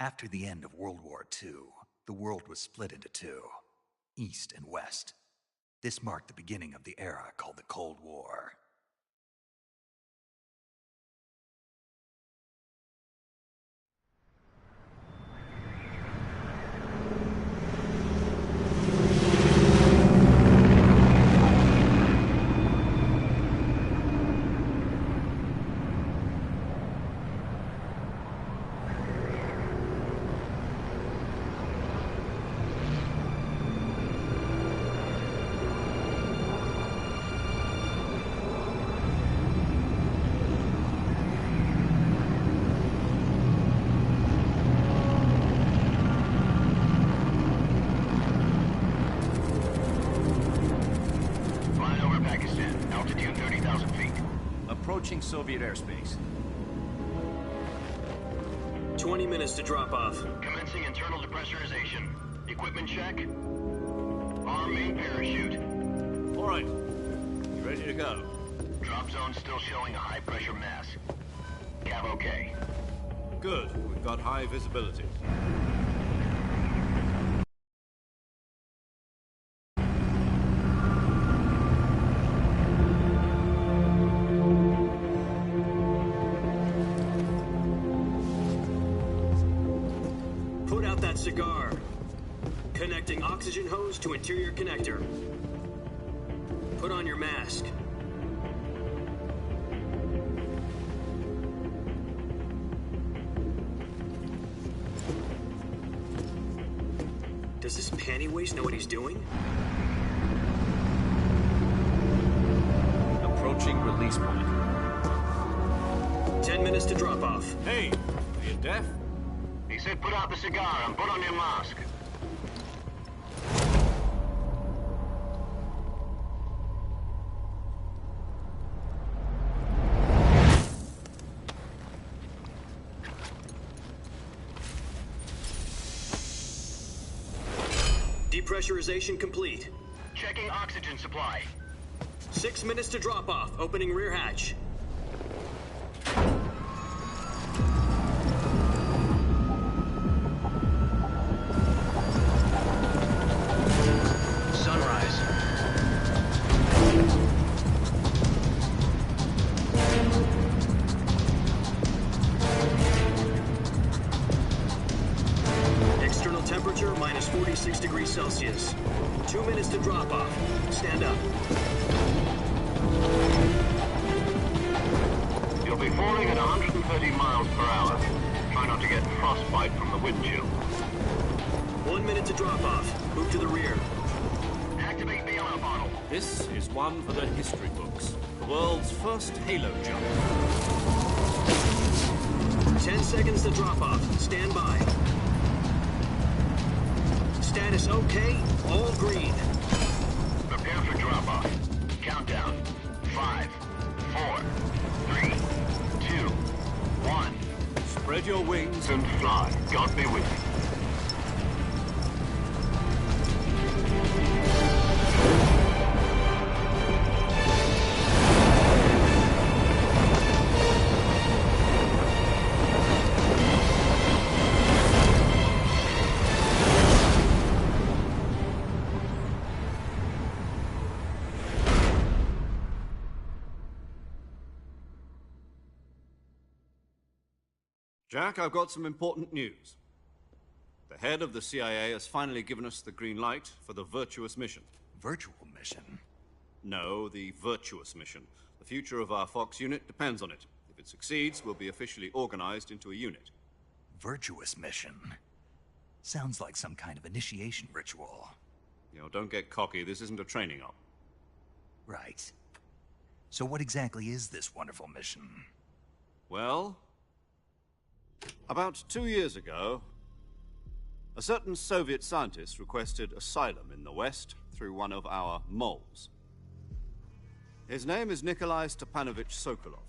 After the end of World War II, the world was split into two, East and West. This marked the beginning of the era called the Cold War. Approaching Soviet airspace. 20 minutes to drop off. Commencing internal depressurization. Equipment check. Arm main parachute. All right. You ready to go? Drop zone still showing a high pressure mass. Cav okay. Good. We've got high visibility. Cigar. Connecting oxygen hose to interior connector. Put on your mask. Does this panty waste know what he's doing? Approaching release point. 10 minutes to drop off. Hey, are you deaf? He said put out the cigar and put on your mask. Depressurization complete. Checking oxygen supply. 6 minutes to drop off. Opening rear hatch. Temperature minus 46 degrees Celsius. 2 minutes to drop off. Stand up. You'll be falling at 130 miles per hour. Try not to get frostbite from the wind chill. 1 minute to drop off. Move to the rear. Activate the oil bottle. This is one for the history books. The world's first halo jump. 10 seconds to drop off. Stand by. Status okay, all green. Prepare for drop-off. Countdown. 5, 4, 3, 2, 1. Spread your wings And fly. God be with you. Jack, I've got some important news. The head of the CIA has finally given us the green light for the virtuous mission. Virtual mission? No, the virtuous mission. The future of our Fox unit depends on it. If it succeeds, we'll be officially organized into a unit. Virtuous mission? Sounds like some kind of initiation ritual. You know, don't get cocky. This isn't a training op. Right. So what exactly is this wonderful mission? Well, about 2 years ago, a certain Soviet scientist requested asylum in the West through one of our moles. His name is Nikolai Stepanovich Sokolov.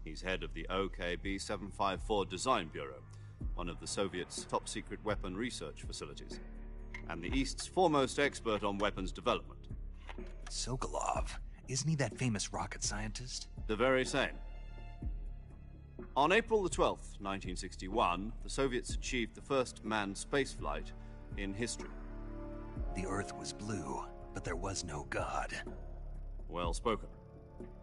He's head of the OKB 754 Design Bureau, one of the Soviets' top-secret weapon research facilities, and the East's foremost expert on weapons development. Sokolov? Isn't he that famous rocket scientist? The very same. On April the 12th, 1961, the Soviets achieved the first manned spaceflight in history. The Earth was blue, but there was no God. Well spoken.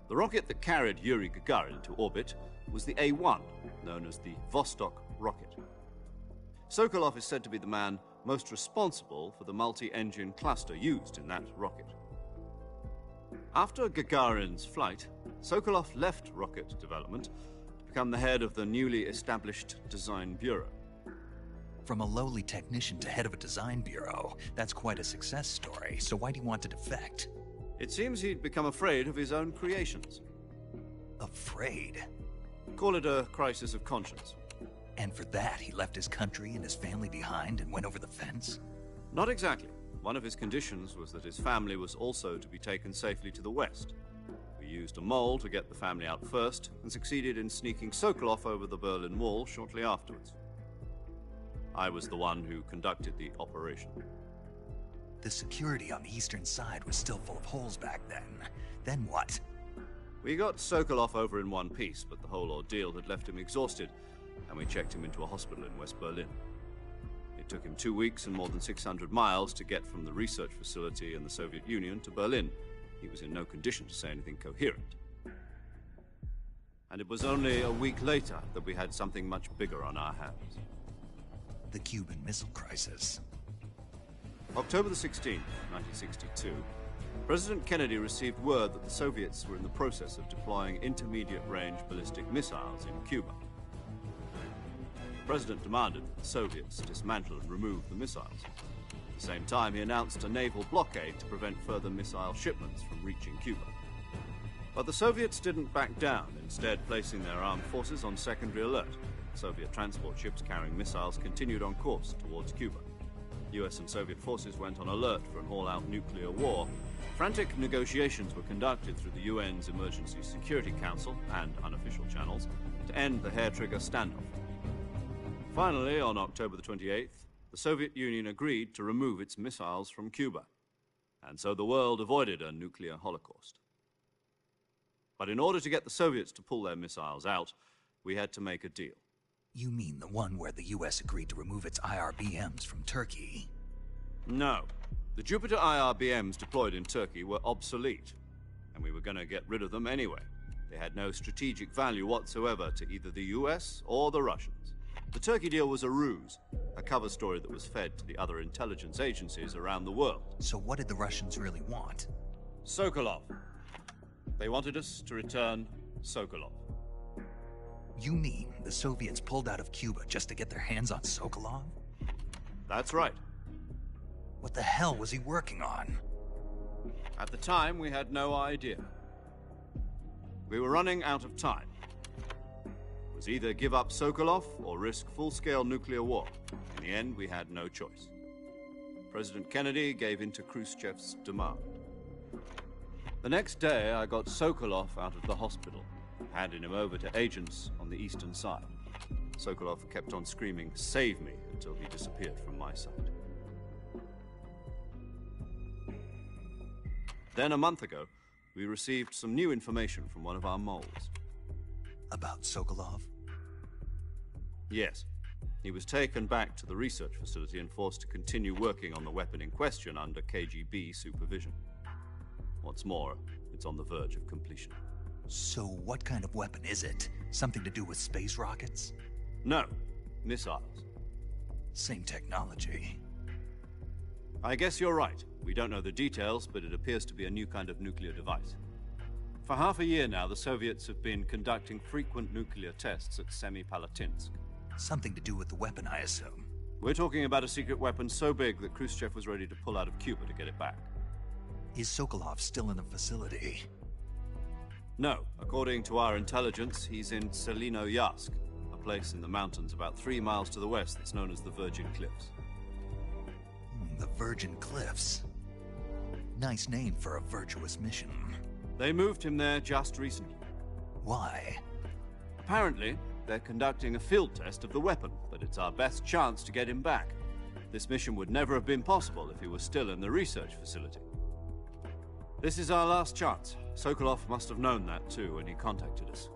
The rocket that carried Yuri Gagarin to orbit was the A-1, known as the Vostok rocket. Sokolov is said to be the man most responsible for the multi-engine cluster used in that rocket. After Gagarin's flight, Sokolov left rocket development to become the head of the newly established Design Bureau. From a lowly technician to head of a design bureau, that's quite a success story, so why do you want to defect? It seems he'd become afraid of his own creations. Afraid? Call it a crisis of conscience. And for that, he left his country and his family behind and went over the fence? Not exactly. One of his conditions was that his family was also to be taken safely to the west. We used a mole to get the family out first, and succeeded in sneaking Sokolov over the Berlin Wall shortly afterwards. I was the one who conducted the operation. The security on the eastern side was still full of holes back then. Then what? We got Sokolov over in one piece, but the whole ordeal had left him exhausted, and we checked him into a hospital in West Berlin. It took him 2 weeks and more than 600 miles to get from the research facility in the Soviet Union to Berlin. He was in no condition to say anything coherent. And it was only a week later that we had something much bigger on our hands. The Cuban Missile Crisis. October the 16th, 1962, President Kennedy received word that the Soviets were in the process of deploying intermediate-range ballistic missiles in Cuba. The President demanded that the Soviets dismantle and remove the missiles. At the same time, he announced a naval blockade to prevent further missile shipments from reaching Cuba. But the Soviets didn't back down, instead placing their armed forces on secondary alert. Soviet transport ships carrying missiles continued on course towards Cuba. US and Soviet forces went on alert for an all-out nuclear war. Frantic negotiations were conducted through the UN's Emergency Security Council and unofficial channels to end the hair-trigger standoff. Finally, on October the 28th, the Soviet Union agreed to remove its missiles from Cuba, and so the world avoided a nuclear holocaust. But in order to get the Soviets to pull their missiles out, we had to make a deal. You mean the one where the US agreed to remove its IRBMs from Turkey? No. The Jupiter IRBMs deployed in Turkey were obsolete, and we were going to get rid of them anyway. They had no strategic value whatsoever to either the US or the Russians. The Turkey deal was a ruse, a cover story that was fed to the other intelligence agencies around the world. So what did the Russians really want? Sokolov. They wanted us to return Sokolov. You mean the Soviets pulled out of Cuba just to get their hands on Sokolov? That's right. What the hell was he working on? At the time, we had no idea. We were running out of time. It was either give up Sokolov or risk full-scale nuclear war. In the end, we had no choice. President Kennedy gave in to Khrushchev's demand. The next day, I got Sokolov out of the hospital, handing him over to agents on the eastern side. Sokolov kept on screaming, "Save me," until he disappeared from my sight. Then, a month ago, we received some new information from one of our moles. About Sokolov? Yes. He was taken back to the research facility and forced to continue working on the weapon in question under KGB supervision. What's more, it's on the verge of completion. So what kind of weapon is it? Something to do with space rockets? No, missiles. Same technology. I guess you're right. We don't know the details, but it appears to be a new kind of nuclear device. For half a year now, the Soviets have been conducting frequent nuclear tests at Semipalatinsk. Something to do with the weapon, I assume. We're talking about a secret weapon so big that Khrushchev was ready to pull out of Cuba to get it back. Is Sokolov still in the facility? No. According to our intelligence, he's in Selino-Yarsk, a place in the mountains about 3 miles to the west that's known as the Virgin Cliffs. The Virgin Cliffs. Nice name for a virtuous mission. They moved him there just recently. Why? Apparently, they're conducting a field test of the weapon, but it's our best chance to get him back. This mission would never have been possible if he was still in the research facility. This is our last chance. Sokolov must have known that too when he contacted us.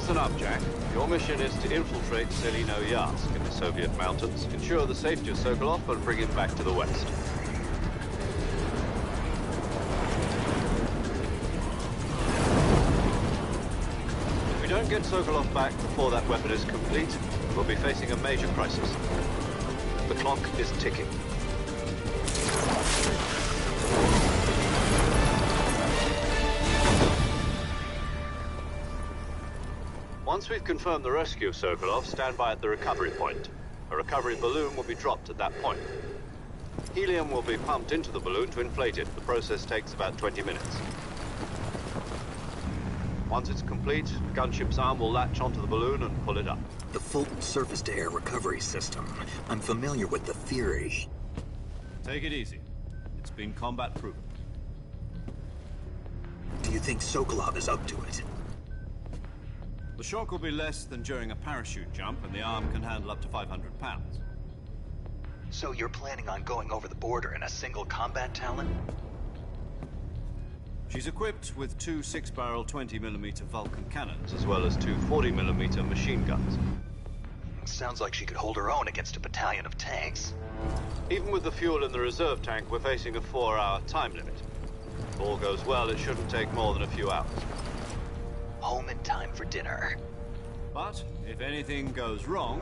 Listen up, Jack. Your mission is to infiltrate Selino-Yarsk in the Soviet mountains, ensure the safety of Sokolov, and bring him back to the west. If we don't get Sokolov back before that weapon is complete, we'll be facing a major crisis. The clock is ticking. Once we've confirmed the rescue of Sokolov, stand by at the recovery point. A recovery balloon will be dropped at that point. Helium will be pumped into the balloon to inflate it. The process takes about 20 minutes. Once it's complete, the gunship's arm will latch onto the balloon and pull it up. The Fulton surface-to-air recovery system. I'm familiar with the theory. Take it easy. It's been combat-proven. Do you think Sokolov is up to it? The shock will be less than during a parachute jump, and the arm can handle up to 500 pounds. So you're planning on going over the border in a single combat Talon? She's equipped with two 6-barrel 20mm Vulcan cannons, as well as two 40mm machine guns. Sounds like she could hold her own against a battalion of tanks. Even with the fuel in the reserve tank, we're facing a 4-hour time limit. If all goes well, it shouldn't take more than a few hours. Home in time for dinner. But if anything goes wrong,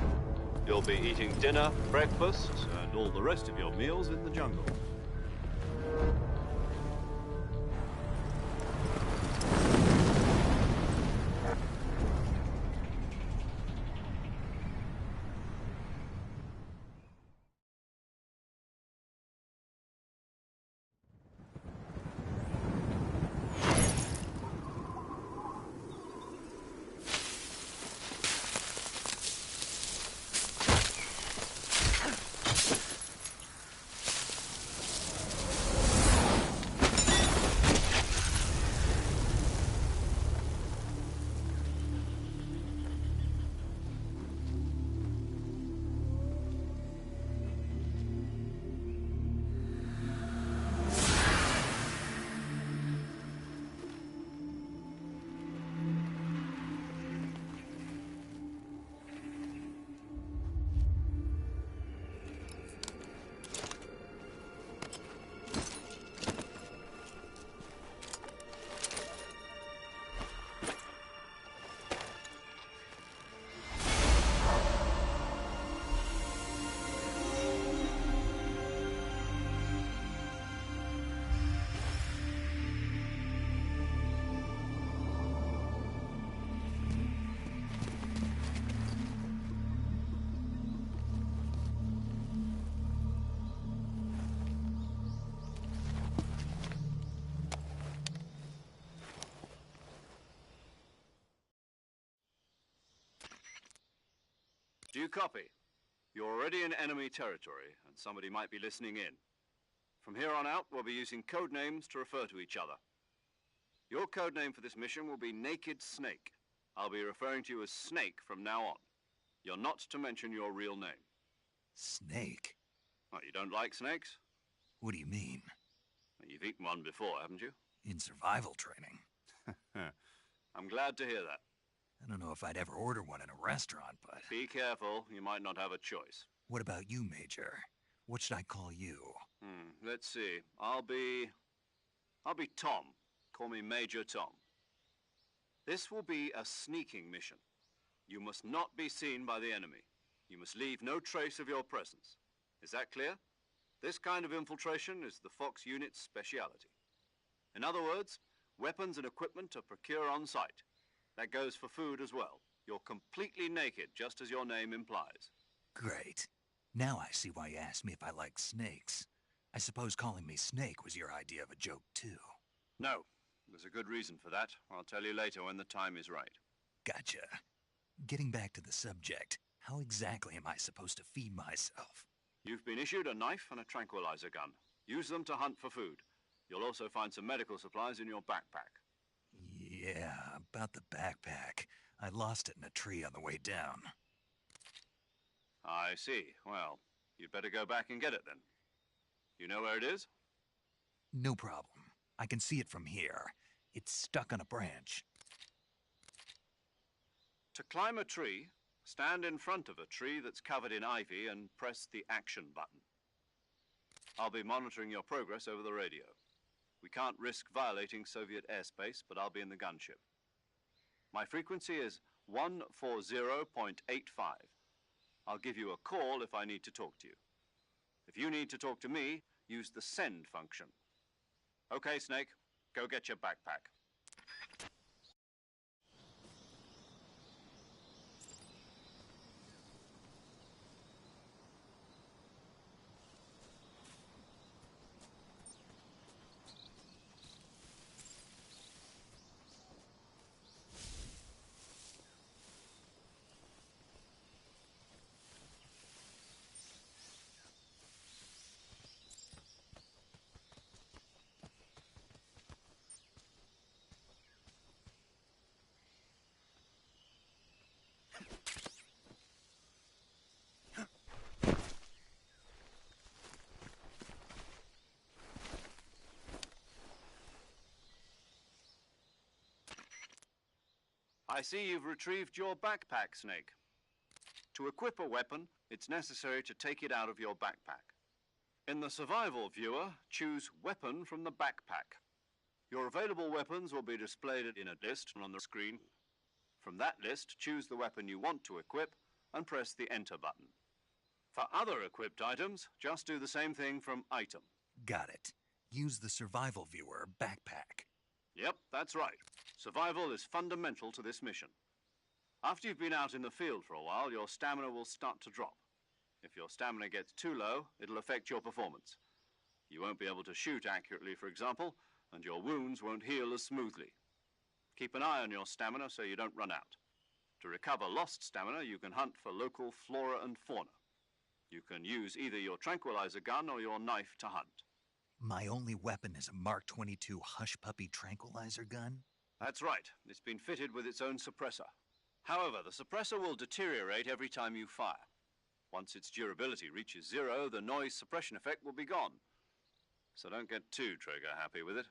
you'll be eating dinner, breakfast, and all the rest of your meals in the jungle. Do you copy? You're already in enemy territory, and somebody might be listening in. From here on out, we'll be using code names to refer to each other. Your code name for this mission will be Naked Snake. I'll be referring to you as Snake from now on. You're not to mention your real name. Snake? What, you don't like snakes? What do you mean? Well, you've eaten one before, haven't you? In survival training. I'm glad to hear that. I don't know if I'd ever order one in a restaurant, but... Be careful, you might not have a choice. What about you, Major? What should I call you? Let's see. I'll be Tom. Call me Major Tom. This will be a sneaking mission. You must not be seen by the enemy. You must leave no trace of your presence. Is that clear? This kind of infiltration is the Fox unit's speciality. In other words, weapons and equipment are procured on site. That goes for food as well. You're completely naked, just as your name implies. Great. Now I see why you asked me if I like snakes. I suppose calling me Snake was your idea of a joke, too. No. There's a good reason for that. I'll tell you later when the time is right. Gotcha. Getting back to the subject, how exactly am I supposed to feed myself? You've been issued a knife and a tranquilizer gun. Use them to hunt for food. You'll also find some medical supplies in your backpack. Yeah, about the backpack. I lost it in a tree on the way down. I see. Well, you'd better go back and get it then. You know where it is? No problem. I can see it from here. It's stuck on a branch. To climb a tree, stand in front of a tree that's covered in ivy and press the action button. I'll be monitoring your progress over the radio. We can't risk violating Soviet airspace, but I'll be in the gunship. My frequency is 140.85. I'll give you a call if I need to talk to you. If you need to talk to me, use the send function. Okay, Snake, go get your backpack. I see you've retrieved your backpack, Snake. To equip a weapon, it's necessary to take it out of your backpack. In the survival viewer, choose Weapon from the backpack. Your available weapons will be displayed in a list on the screen. From that list, choose the weapon you want to equip and press the Enter button. For other equipped items, just do the same thing from Item. Got it. Use the survival viewer backpack. Yep, that's right. Survival is fundamental to this mission. After you've been out in the field for a while, your stamina will start to drop. If your stamina gets too low, it'll affect your performance. You won't be able to shoot accurately, for example, and your wounds won't heal as smoothly. Keep an eye on your stamina so you don't run out. To recover lost stamina, you can hunt for local flora and fauna. You can use either your tranquilizer gun or your knife to hunt. My only weapon is a Mark 22 Hush Puppy tranquilizer gun? That's right. It's been fitted with its own suppressor. However, the suppressor will deteriorate every time you fire. Once its durability reaches 0, the noise suppression effect will be gone. So don't get too trigger happy with it.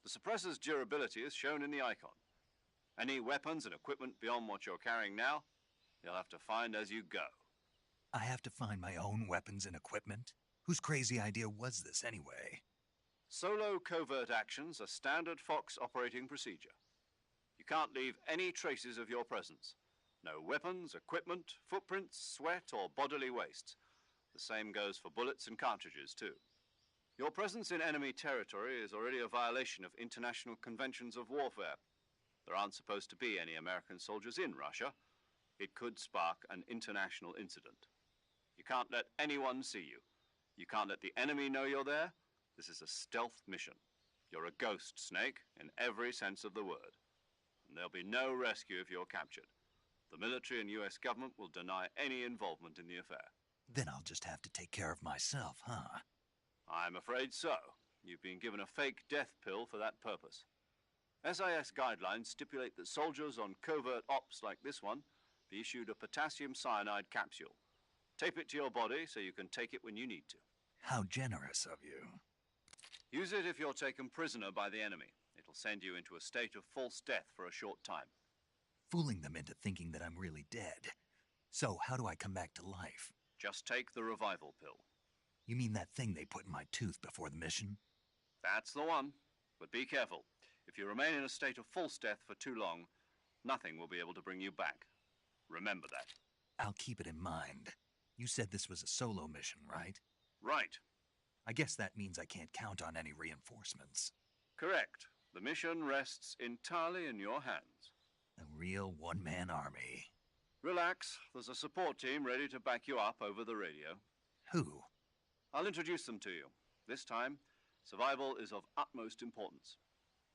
The suppressor's durability is shown in the icon. Any weapons and equipment beyond what you're carrying now, you'll have to find as you go. I have to find my own weapons and equipment? Whose crazy idea was this anyway? Solo covert actions are standard Fox operating procedure. You can't leave any traces of your presence. No weapons, equipment, footprints, sweat, or bodily waste. The same goes for bullets and cartridges, too. Your presence in enemy territory is already a violation of international conventions of warfare. There aren't supposed to be any American soldiers in Russia. It could spark an international incident. You can't let anyone see you. You can't let the enemy know you're there. This is a stealth mission. You're a ghost, Snake, in every sense of the word. And there'll be no rescue if you're captured. The military and US government will deny any involvement in the affair. Then I'll just have to take care of myself, huh? I'm afraid so. You've been given a fake death pill for that purpose. SIS guidelines stipulate that soldiers on covert ops like this one be issued a potassium cyanide capsule. Tape it to your body so you can take it when you need to. How generous of you. Use it if you're taken prisoner by the enemy. It'll send you into a state of false death for a short time. Fooling them into thinking that I'm really dead. So how do I come back to life? Just take the revival pill. You mean that thing they put in my tooth before the mission? That's the one. But be careful. If you remain in a state of false death for too long, nothing will be able to bring you back. Remember that. I'll keep it in mind. You said this was a solo mission, right? Right. I guess that means I can't count on any reinforcements. Correct. The mission rests entirely in your hands. A real one-man army. Relax. There's a support team ready to back you up over the radio. Who? I'll introduce them to you. This time, survival is of utmost importance.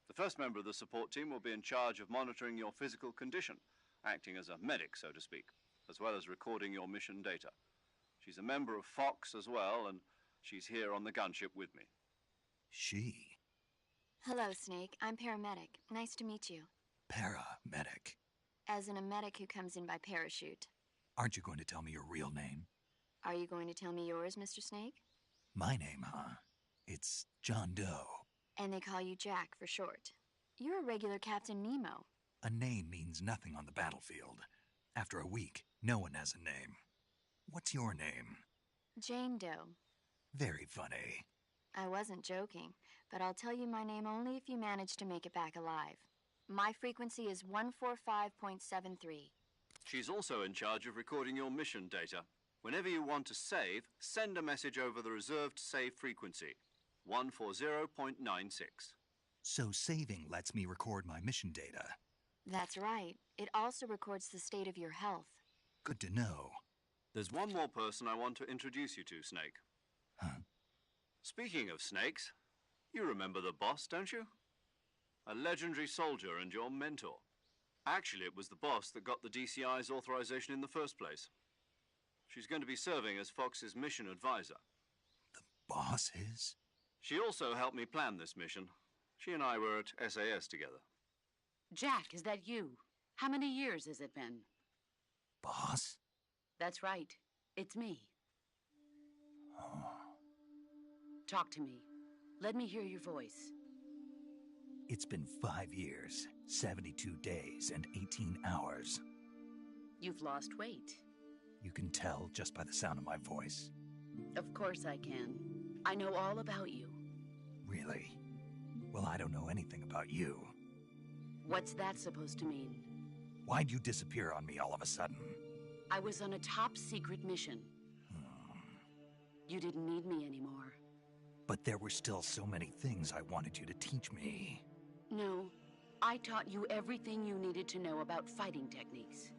The first member of the support team will be in charge of monitoring your physical condition, acting as a medic, so to speak, as well as recording your mission data. She's a member of Fox as well, and she's here on the gunship with me. She? Hello, Snake. I'm paramedic. Nice to meet you. Paramedic. As in a medic who comes in by parachute. Aren't you going to tell me your real name? Are you going to tell me yours, Mr. Snake? My name, huh? It's John Doe. And they call you Jack for short. You're a regular Captain Nemo. A name means nothing on the battlefield. After a week, no one has a name. What's your name? Jane Doe. Very funny. I wasn't joking, but I'll tell you my name only if you manage to make it back alive. My frequency is 145.73. She's also in charge of recording your mission data. Whenever you want to save, send a message over the reserved save frequency, 140.96. So saving lets me record my mission data. That's right. It also records the state of your health. Good to know. There's one more person I want to introduce you to, Snake. Huh? Speaking of snakes, you remember the boss, don't you? A legendary soldier and your mentor. Actually, it was the boss that got the DCI's authorization in the first place. She's going to be serving as Fox's mission advisor. The boss is? She also helped me plan this mission. She and I were at SAS together. Jack, is that you? How many years has it been? Boss? That's right. It's me. Talk to me. Let me hear your voice. It's been 5 years, 72 days, and 18 hours. You've lost weight. You can tell just by the sound of my voice. Of course I can. I know all about you. Really? Well, I don't know anything about you. What's that supposed to mean? Why'd you disappear on me all of a sudden? I was on a top-secret mission. You didn't need me anymore. But there were still so many things I wanted you to teach me. No, I taught you everything you needed to know about fighting techniques.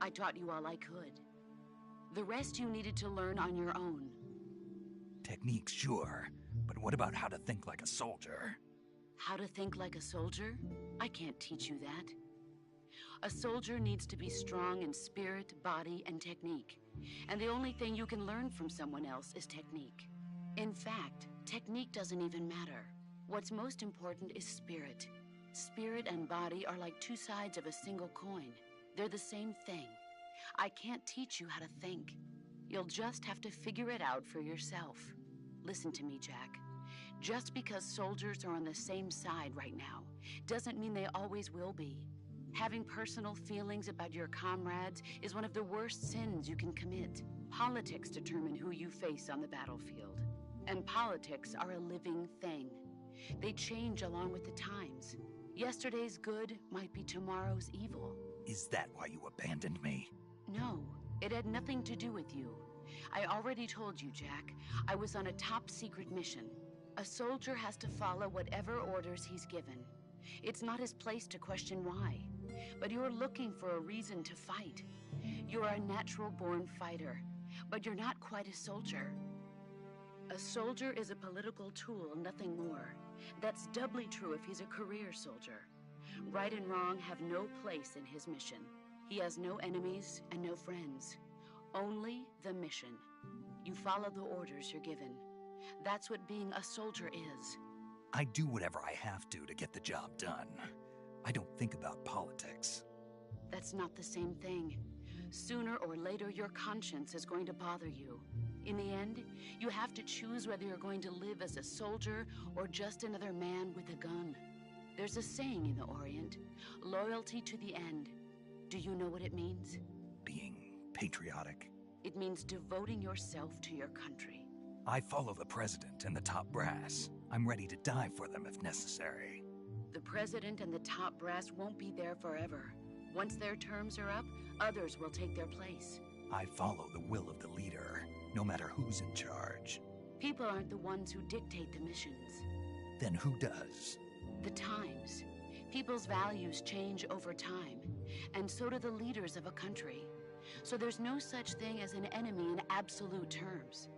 I taught you all I could. The rest you needed to learn on your own. Techniques, sure. But what about how to think like a soldier? How to think like a soldier? I can't teach you that. A soldier needs to be strong in spirit, body, and technique. And the only thing you can learn from someone else is technique. In fact, technique doesn't even matter. What's most important is spirit. Spirit and body are like two sides of a single coin. They're the same thing. I can't teach you how to think. You'll just have to figure it out for yourself. Listen to me, Jack. Just because soldiers are on the same side right now doesn't mean they always will be. Having personal feelings about your comrades is one of the worst sins you can commit. Politics determine who you face on the battlefield. And politics are a living thing. They change along with the times. Yesterday's good might be tomorrow's evil. Is that why you abandoned me? No, it had nothing to do with you. I already told you, Jack. I was on a top-secret mission. A soldier has to follow whatever orders he's given. It's not his place to question why. But you're looking for a reason to fight. You're a natural-born fighter, but you're not quite a soldier. A soldier is a political tool, nothing more. That's doubly true if he's a career soldier. Right and wrong have no place in his mission. He has no enemies and no friends. Only the mission. You follow the orders you're given. That's what being a soldier is. I do whatever I have to get the job done. I don't think about politics. That's not the same thing. Sooner or later, your conscience is going to bother you. In the end, you have to choose whether you're going to live as a soldier or just another man with a gun. There's a saying in the Orient, loyalty to the end. Do you know what it means? Being patriotic. It means devoting yourself to your country. I follow the president and the top brass. I'm ready to die for them if necessary. The president and the top brass won't be there forever. Once their terms are up, others will take their place. I follow the will of the leader, no matter who's in charge. People aren't the ones who dictate the missions. Then who does? The times. People's values change over time, and so do the leaders of a country. So there's no such thing as an enemy in absolute terms.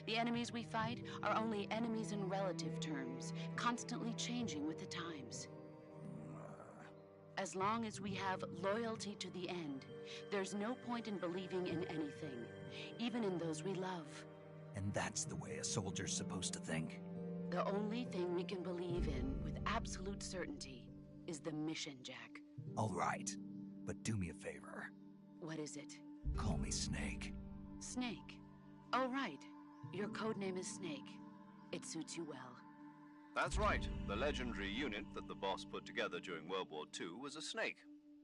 The enemies we fight are only enemies in relative terms, constantly changing with the times. As long as we have loyalty to the end, there's no point in believing in anything, even in those we love. And that's the way a soldier's supposed to think? The only thing we can believe in with absolute certainty is the mission, Jack. All right, but do me a favor. What is it? Call me Snake. Snake? Oh, right. Your codename is Snake. It suits you well. That's right. The legendary unit that the boss put together during World War II was a snake.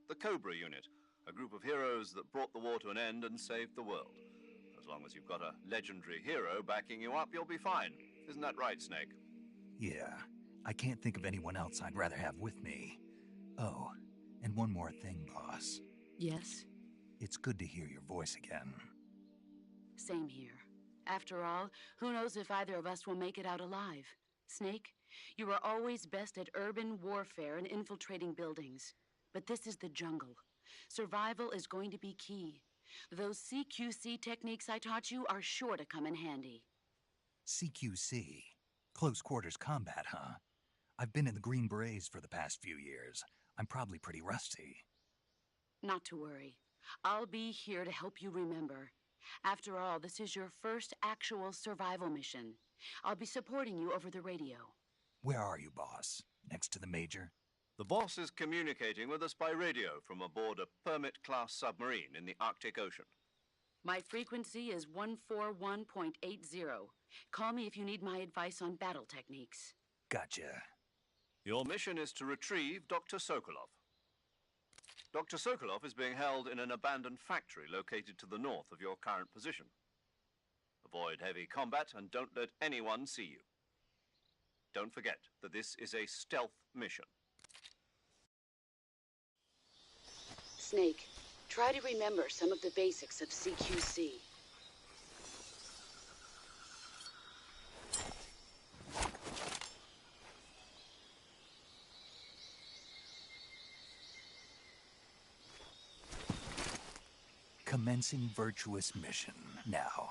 The Cobra Unit, a group of heroes that brought the war to an end and saved the world. As long as you've got a legendary hero backing you up, you'll be fine. Isn't that right, Snake? Yeah, I can't think of anyone else I'd rather have with me. Oh, and one more thing, boss. Yes? It's good to hear your voice again. Same here. After all, who knows if either of us will make it out alive? Snake, you are always best at urban warfare and infiltrating buildings. But this is the jungle. Survival is going to be key. Those CQC techniques I taught you are sure to come in handy. CQC? Close quarters combat, huh? I've been in the Green Berets for the past few years. I'm probably pretty rusty. Not to worry. I'll be here to help you remember. After all, this is your first actual survival mission. I'll be supporting you over the radio. Where are you, boss? Next to the Major? The boss is communicating with us by radio from aboard a Permit-class submarine in the Arctic Ocean. My frequency is 141.80. Call me if you need my advice on battle techniques. Gotcha. Your mission is to retrieve Dr. Sokolov. Dr. Sokolov is being held in an abandoned factory located to the north of your current position. Avoid heavy combat and don't let anyone see you. Don't forget that this is a stealth mission. Snake, try to remember some of the basics of CQC. Commencing virtuous mission now.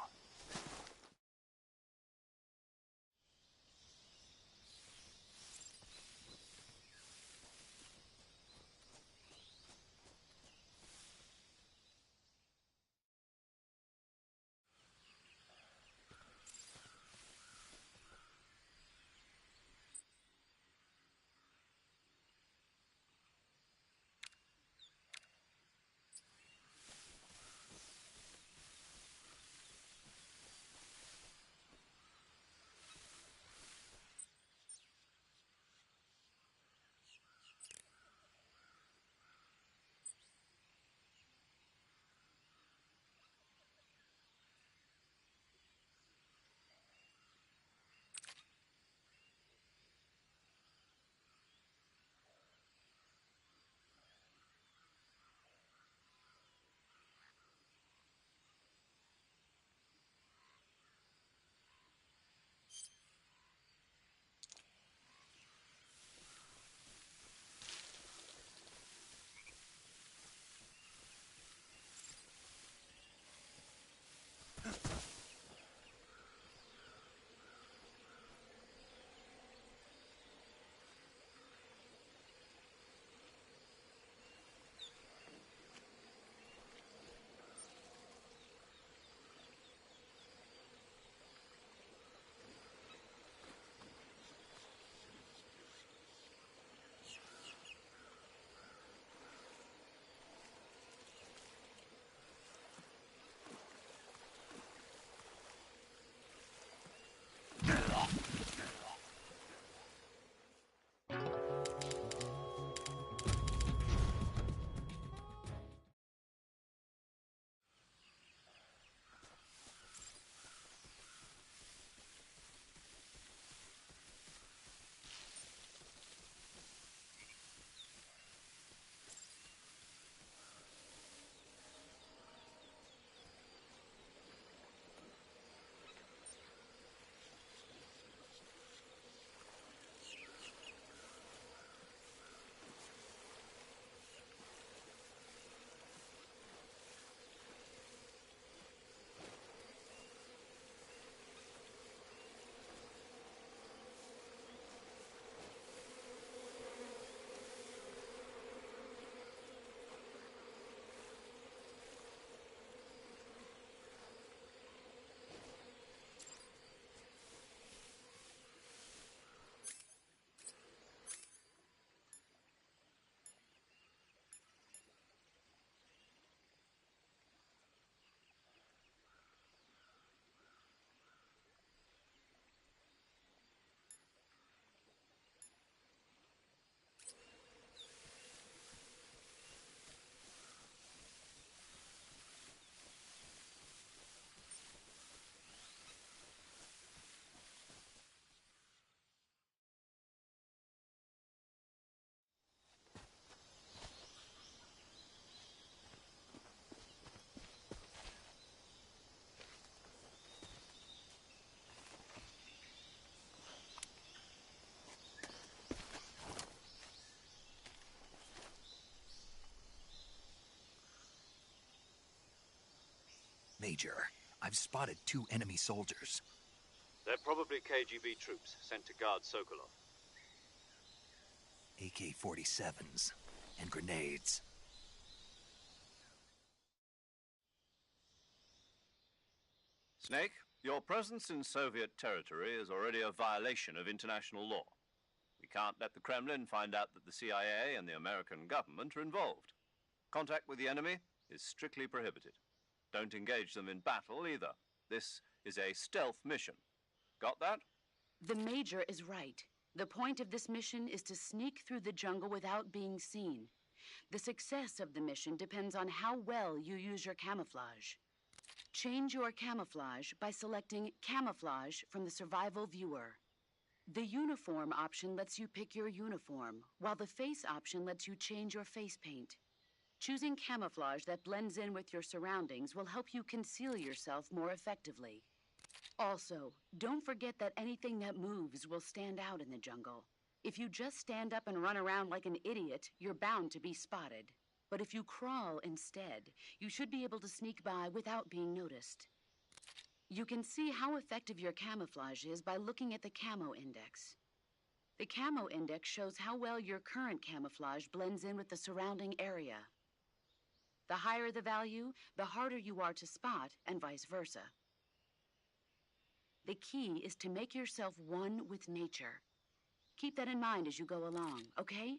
Major, I've spotted 2 enemy soldiers. They're probably KGB troops sent to guard Sokolov. AK-47s and grenades. Snake, your presence in Soviet territory is already a violation of international law. We can't let the Kremlin find out that the CIA and the American government are involved. Contact with the enemy is strictly prohibited. Don't engage them in battle either. This is a stealth mission. Got that? The Major is right. The point of this mission is to sneak through the jungle without being seen. The success of the mission depends on how well you use your camouflage. Change your camouflage by selecting Camouflage from the Survival Viewer. The Uniform option lets you pick your uniform, while the Face option lets you change your face paint. Choosing camouflage that blends in with your surroundings will help you conceal yourself more effectively. Also, don't forget that anything that moves will stand out in the jungle. If you just stand up and run around like an idiot, you're bound to be spotted. But if you crawl instead, you should be able to sneak by without being noticed. You can see how effective your camouflage is by looking at the Camo Index. The Camo Index shows how well your current camouflage blends in with the surrounding area. The higher the value, the harder you are to spot, and vice versa. The key is to make yourself one with nature. Keep that in mind as you go along, okay?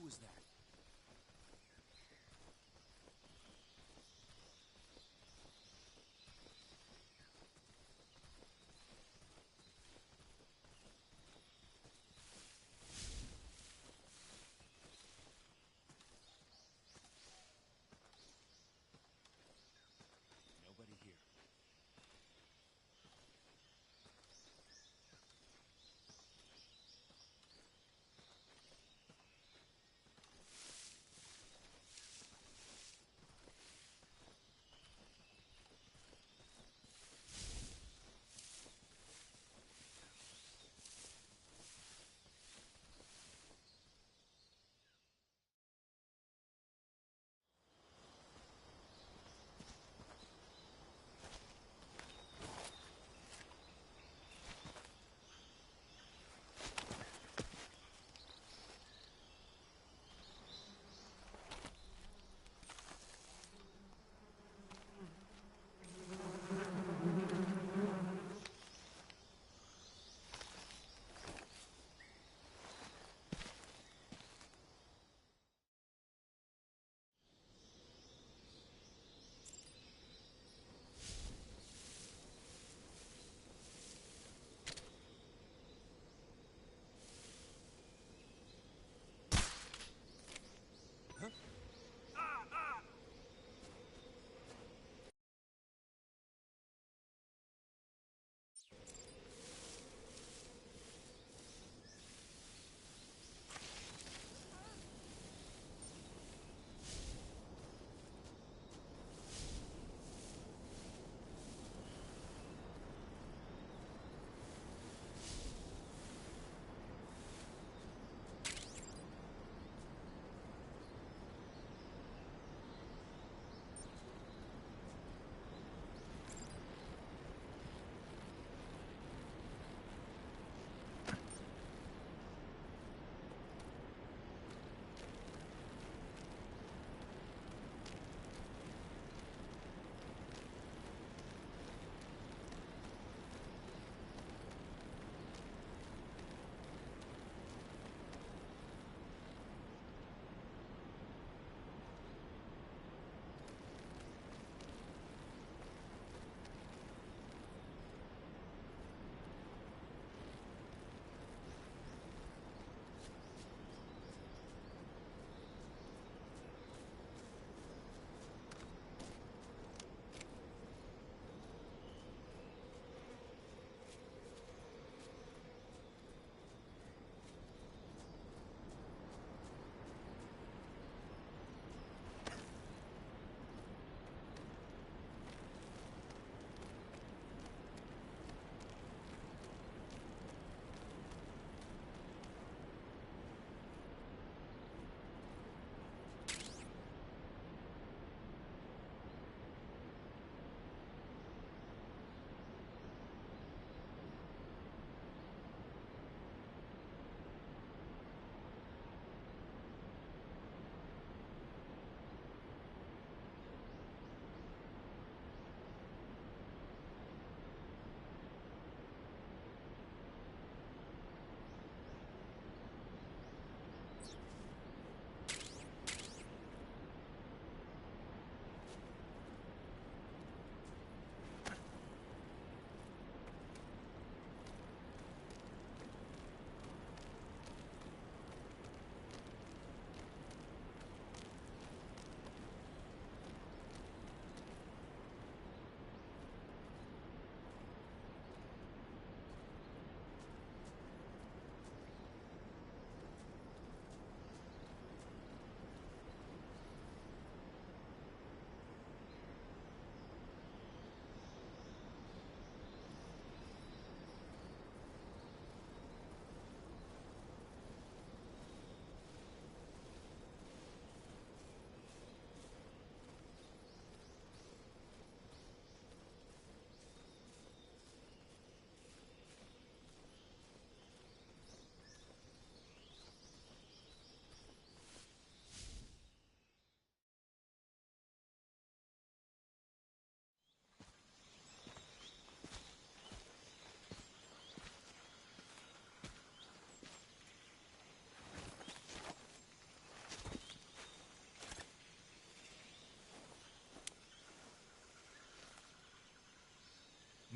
was that? Nobody here.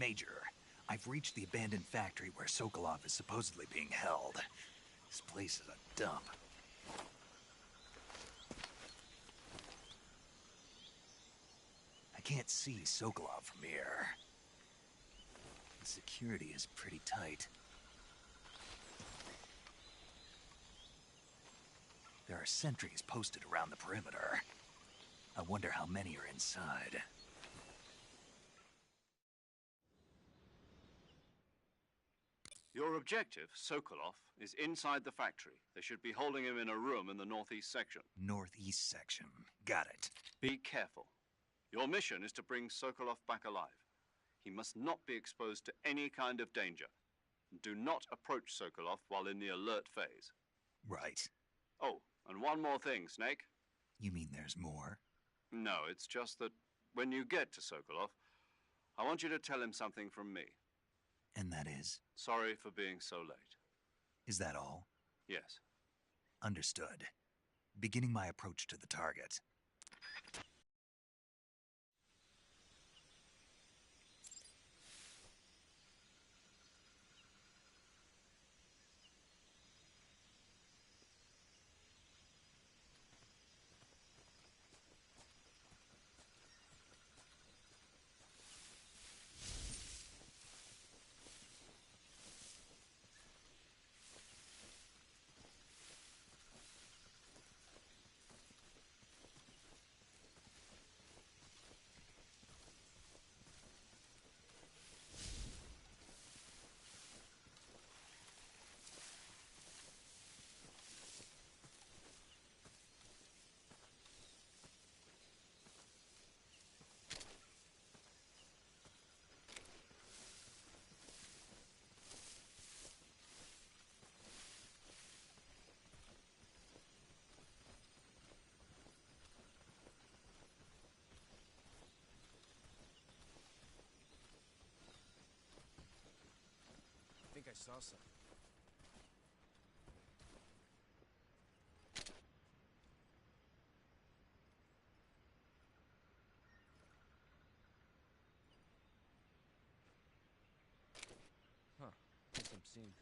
Major, I've reached the abandoned factory where Sokolov is supposedly being held. This place is a dump. I can't see Sokolov from here. The security is pretty tight. There are sentries posted around the perimeter. I wonder how many are inside. Your objective, Sokolov, is inside the factory. They should be holding him in a room in the northeast section. Northeast section. Got it. Be careful. Your mission is to bring Sokolov back alive. He must not be exposed to any kind of danger. Do not approach Sokolov while in the alert phase. Right. Oh, and one more thing, Snake. You mean there's more? No, it's just that when you get to Sokolov, I want you to tell him something from me. And that is? Sorry for being so late. Is that all? Yes. Understood. Beginning my approach to the target. I think I saw something. Huh. Guess I'm seeing things.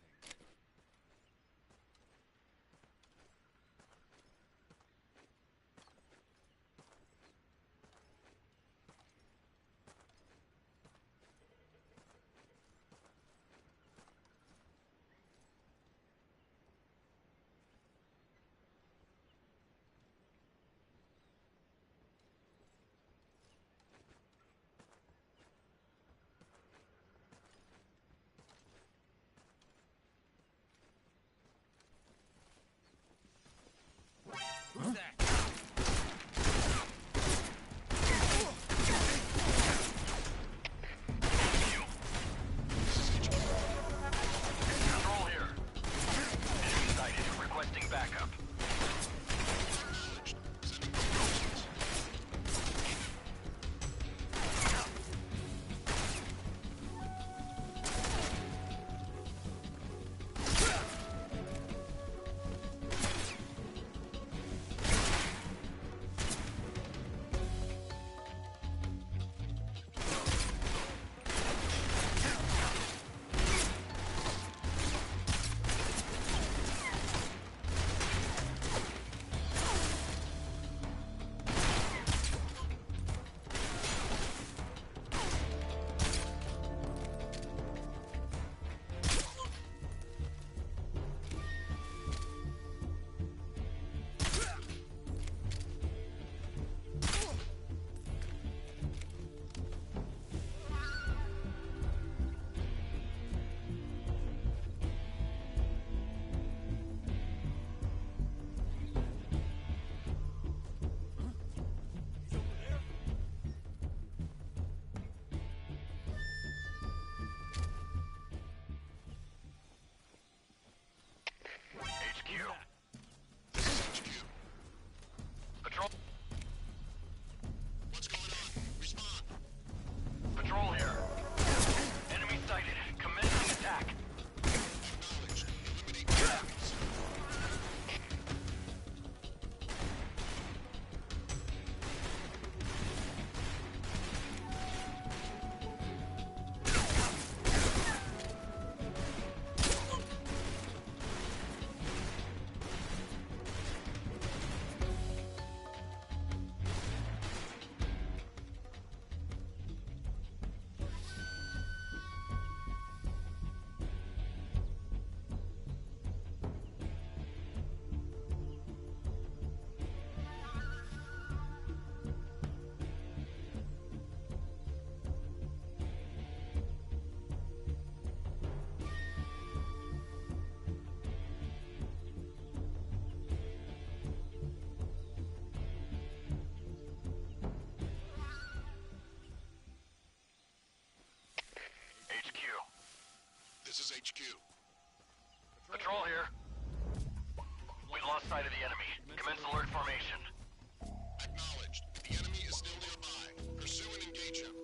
HQ. Patrol here. We've lost sight of the enemy. Commence alert formation. Acknowledged. The enemy is still nearby. Pursue and engage him.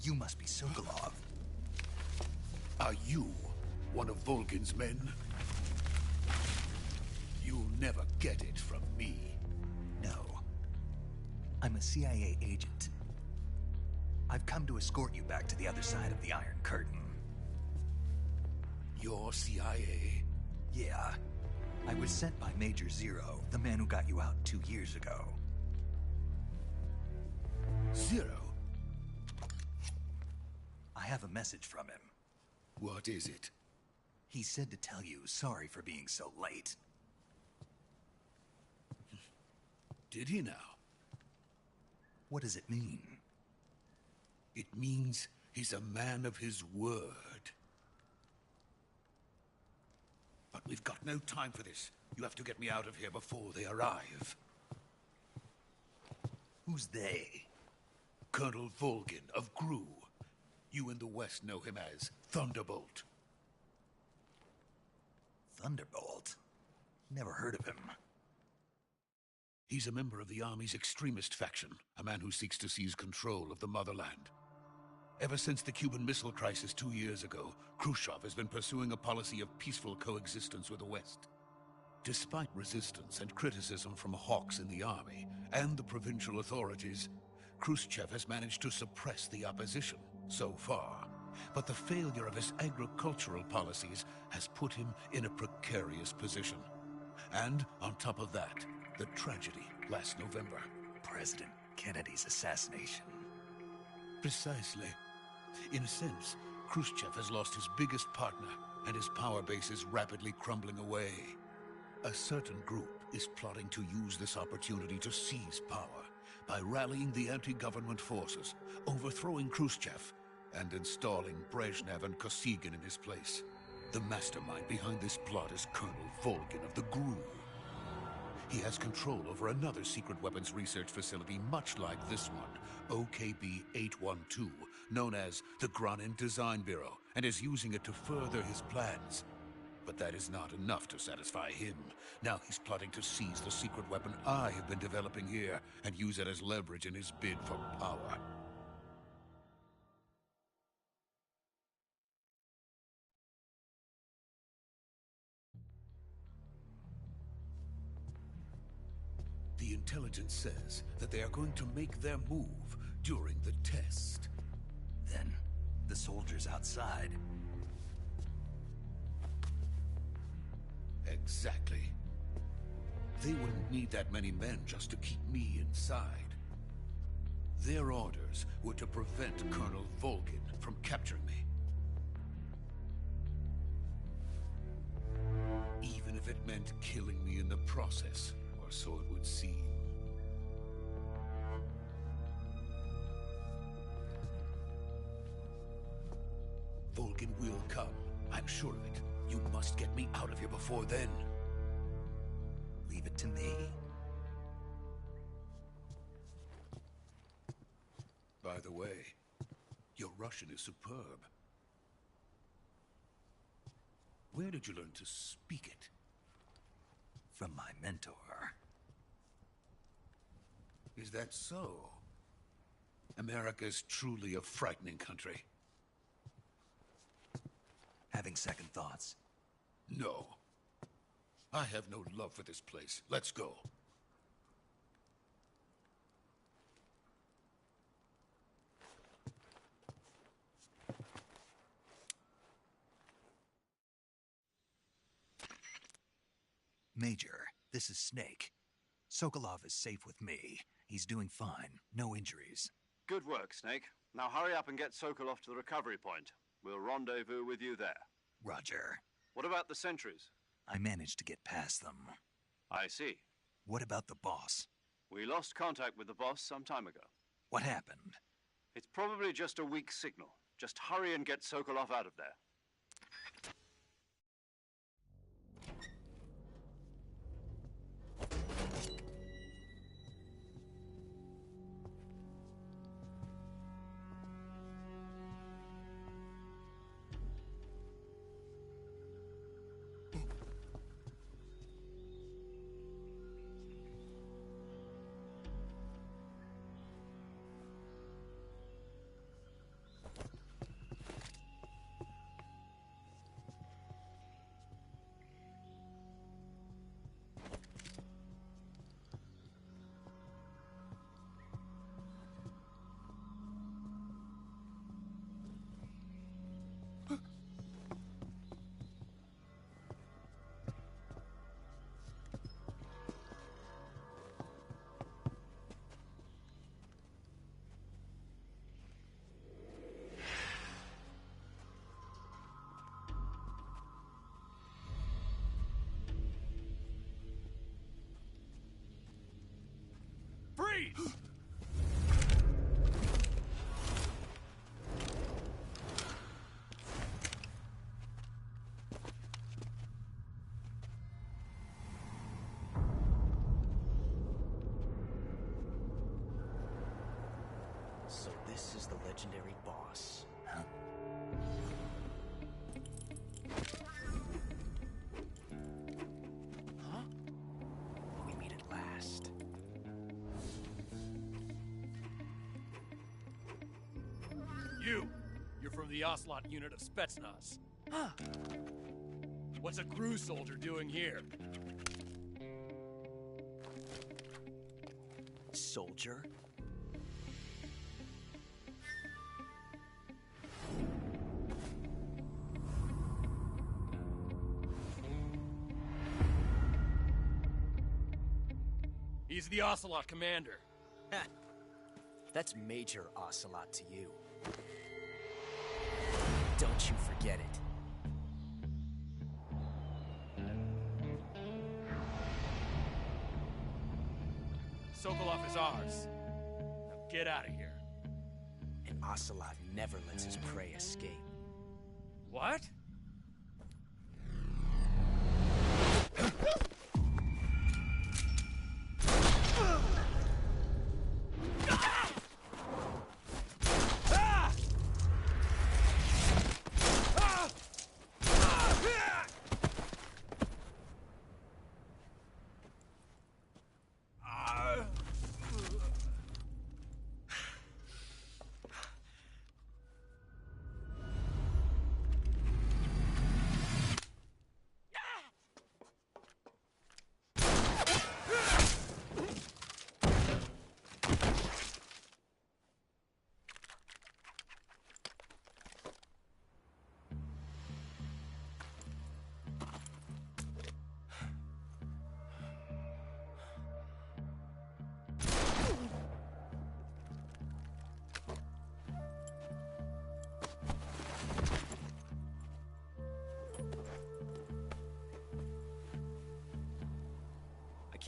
You must be Sokolov. Are you one of Volgin's men? You'll never get it from me. No. I'm a CIA agent. I've come to escort you back to the other side of the Iron Curtain. You're CIA? Yeah. I was sent by Major Zero, the man who got you out 2 years ago. Zero? I have a message from him. What is it? He said to tell you sorry for being so late. Did he now? What does it mean? It means he's a man of his word. But we've got no time for this. You have to get me out of here before they arrive. Who's they? Colonel Volgin of GRU. You in the West know him as Thunderbolt. Thunderbolt? Never heard of him. He's a member of the Army's extremist faction, a man who seeks to seize control of the motherland. Ever since the Cuban Missile Crisis 2 years ago, Khrushchev has been pursuing a policy of peaceful coexistence with the West. Despite resistance and criticism from hawks in the army and the provincial authorities, Khrushchev has managed to suppress the opposition so far. But the failure of his agricultural policies has put him in a precarious position. And on top of that, the tragedy last November. President Kennedy's assassination. Precisely. In a sense, Khrushchev has lost his biggest partner, and his power base is rapidly crumbling away. A certain group is plotting to use this opportunity to seize power by rallying the anti-government forces, overthrowing Khrushchev, and installing Brezhnev and Kosygin in his place. The mastermind behind this plot is Colonel Volgin of the GRU. He has control over another secret weapons research facility much like this one, OKB-812, known as the Granin Design Bureau, and is using it to further his plans. But that is not enough to satisfy him. Now he's plotting to seize the secret weapon I have been developing here and use it as leverage in his bid for power. The intelligence says that they are going to make their move during the test. Then, the soldiers outside. Exactly. They wouldn't need that many men just to keep me inside. Their orders were to prevent Colonel Volgin from capturing me. Even if it meant killing me in the process, or so it would seem. Volgin will come. I'm sure of it. You must get me out of here before then. Leave it to me. By the way, your Russian is superb. Where did you learn to speak it? From my mentor. Is that so? America's truly a frightening country. Having second thoughts? No. I have no love for this place. Let's go. Major, this is Snake. Sokolov is safe with me. He's doing fine. No injuries. Good work, Snake. Now hurry up and get Sokolov to the recovery point. We'll rendezvous with you there. Roger. What about the sentries? I managed to get past them. I see. What about the boss? We lost contact with the boss some time ago. What happened? It's probably just a weak signal. Just hurry and get Sokolov out of there. Freeze! So this is the legendary boss. Huh? Huh? We meet at last. You're from the Ocelot unit of Spetsnaz. Huh. What's a crew soldier doing here? Soldier? He's the Ocelot commander. Ha! That's Major Ocelot to you. Don't you forget it. Sokolov is ours. Now get out of here. And Ocelot never lets his prey escape. What?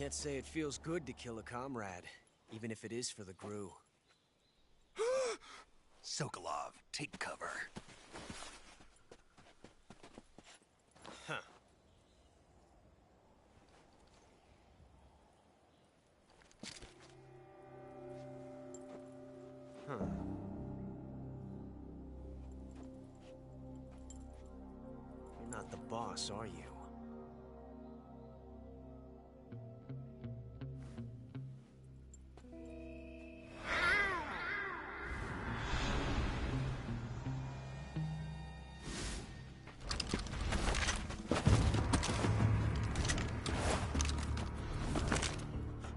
Can't say it feels good to kill a comrade, even if it is for the GRU. Sokolov, take cover. Huh. Huh. You're not the boss, are you?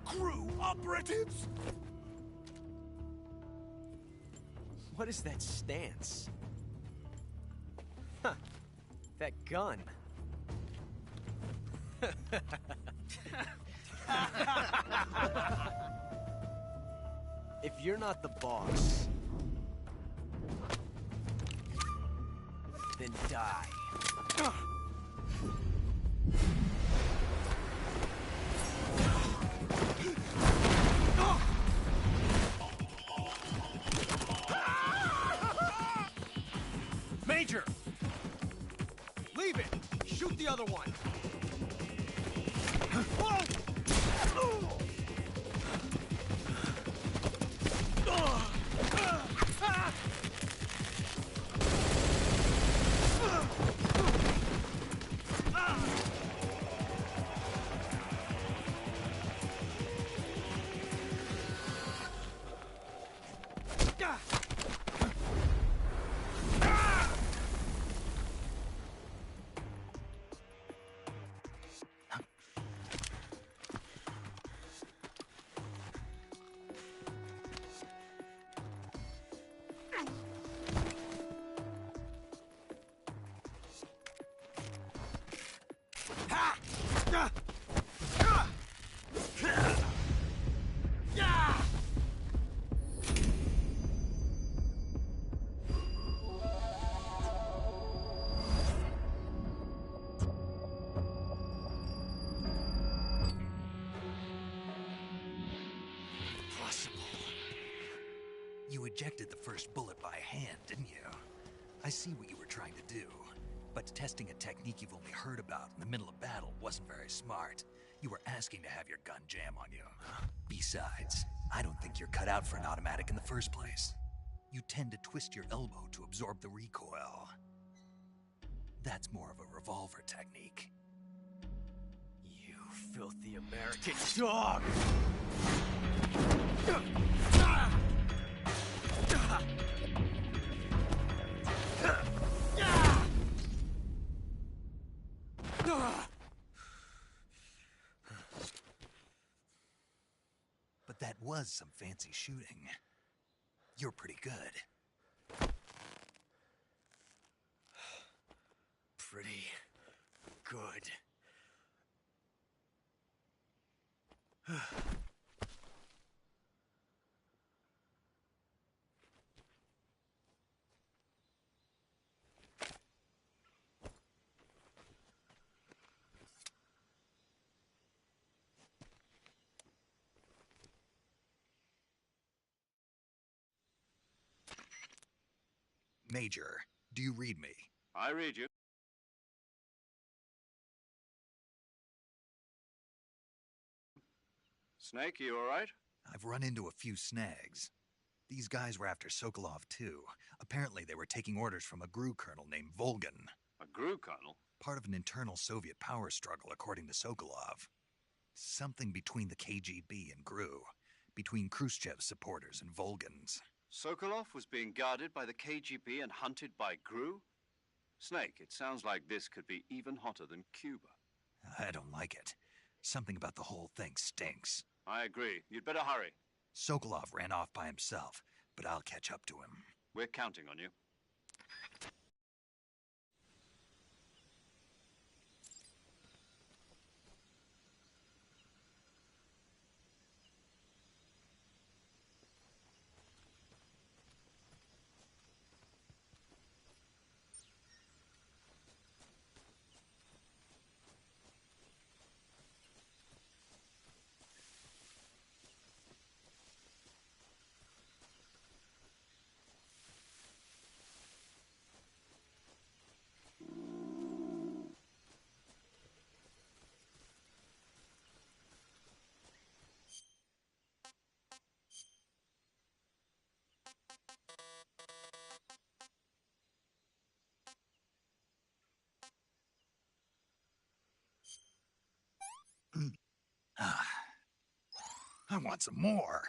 GRU operatives! What is that stance? Huh. That gun. If you're not the boss, then die. Major! Leave it! Shoot the other one! You ejected the first bullet by hand, didn't you? I see what you were trying to do. But testing a technique you've only heard about in the middle of battle wasn't very smart. You were asking to have your gun jam on you. Besides, I don't think you're cut out for an automatic in the first place. You tend to twist your elbow to absorb the recoil. That's more of a revolver technique. You filthy American dog! But that was some fancy shooting. You're pretty good. Pretty good. Major, do you read me? I read you. Snake, you all right? I've run into a few snags. These guys were after Sokolov too. Apparently they were taking orders from a GRU colonel named Volgin. A GRU colonel? Part of an internal Soviet power struggle, according to Sokolov. Something between the KGB and GRU. Between Khrushchev's supporters and Volgin's. Sokolov was being guarded by the KGB and hunted by GRU? Snake, it sounds like this could be even hotter than Cuba. I don't like it. Something about the whole thing stinks. I agree. You'd better hurry. Sokolov ran off by himself, but I'll catch up to him. We're counting on you. I want some more.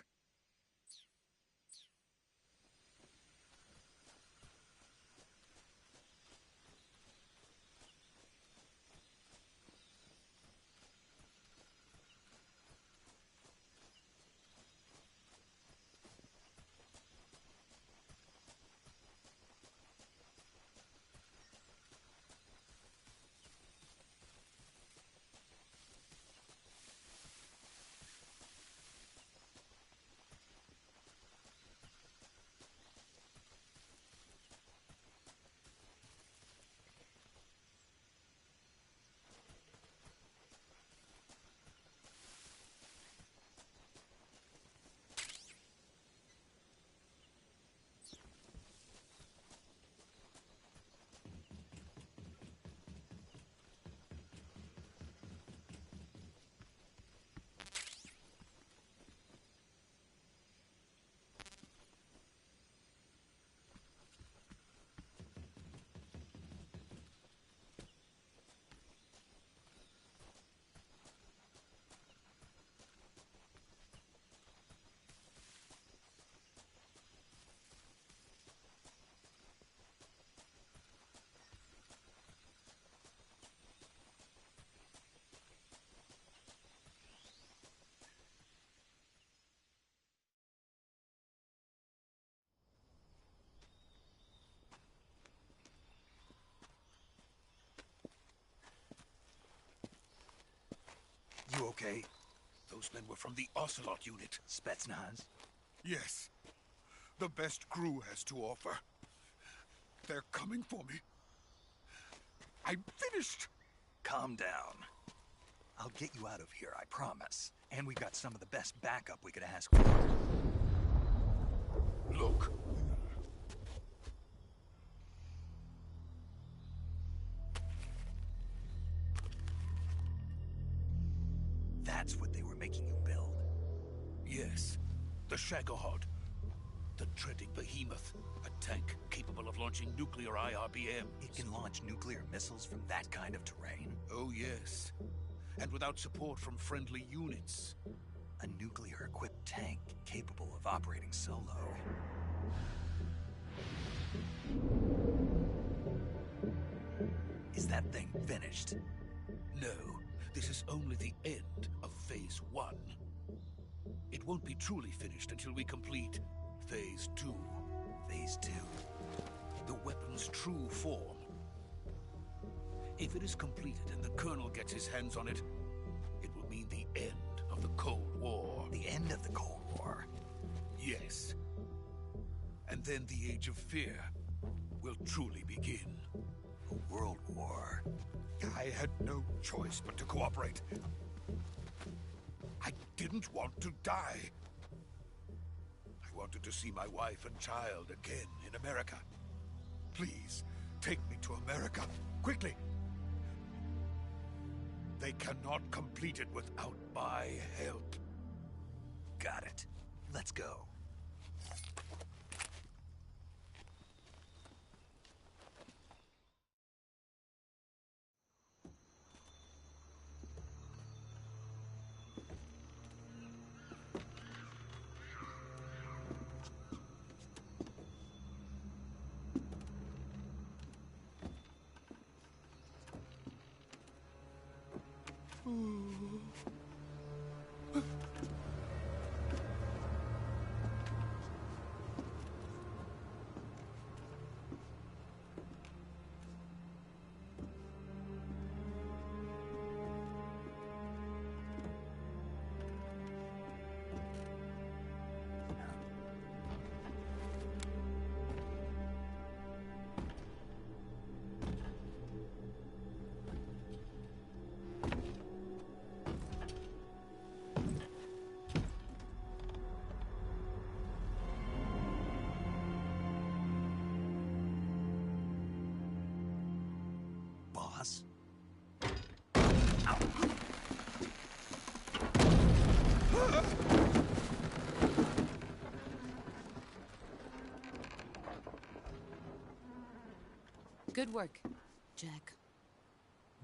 You okay? Those men were from the Ocelot unit. Spetsnaz? Yes. The best crew has to offer. They're coming for me. I'm finished. Calm down. I'll get you out of here, I promise. And we've got some of the best backup we could ask for. Look. That's what they were making you build? Yes. The Shagohod. The dreaded behemoth. A tank capable of launching nuclear IRBM. It can launch nuclear missiles from that kind of terrain? Oh, yes. And without support from friendly units. A nuclear-equipped tank capable of operating solo. Is that thing finished? No. This is only the end of Phase 1. It won't be truly finished until we complete Phase 2. Phase 2? The weapon's true form. If it is completed and the Colonel gets his hands on it, it will mean the end of the Cold War. The end of the Cold War? Yes. And then the Age of Fear will truly begin. A world war? I had no choice but to cooperate. I didn't want to die. I wanted to see my wife and child again in America. Please, take me to America, quickly. They cannot complete it without my help. Got it. Let's go. Boss? Good work, Jack.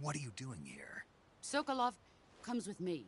What are you doing here? Sokolov comes with me.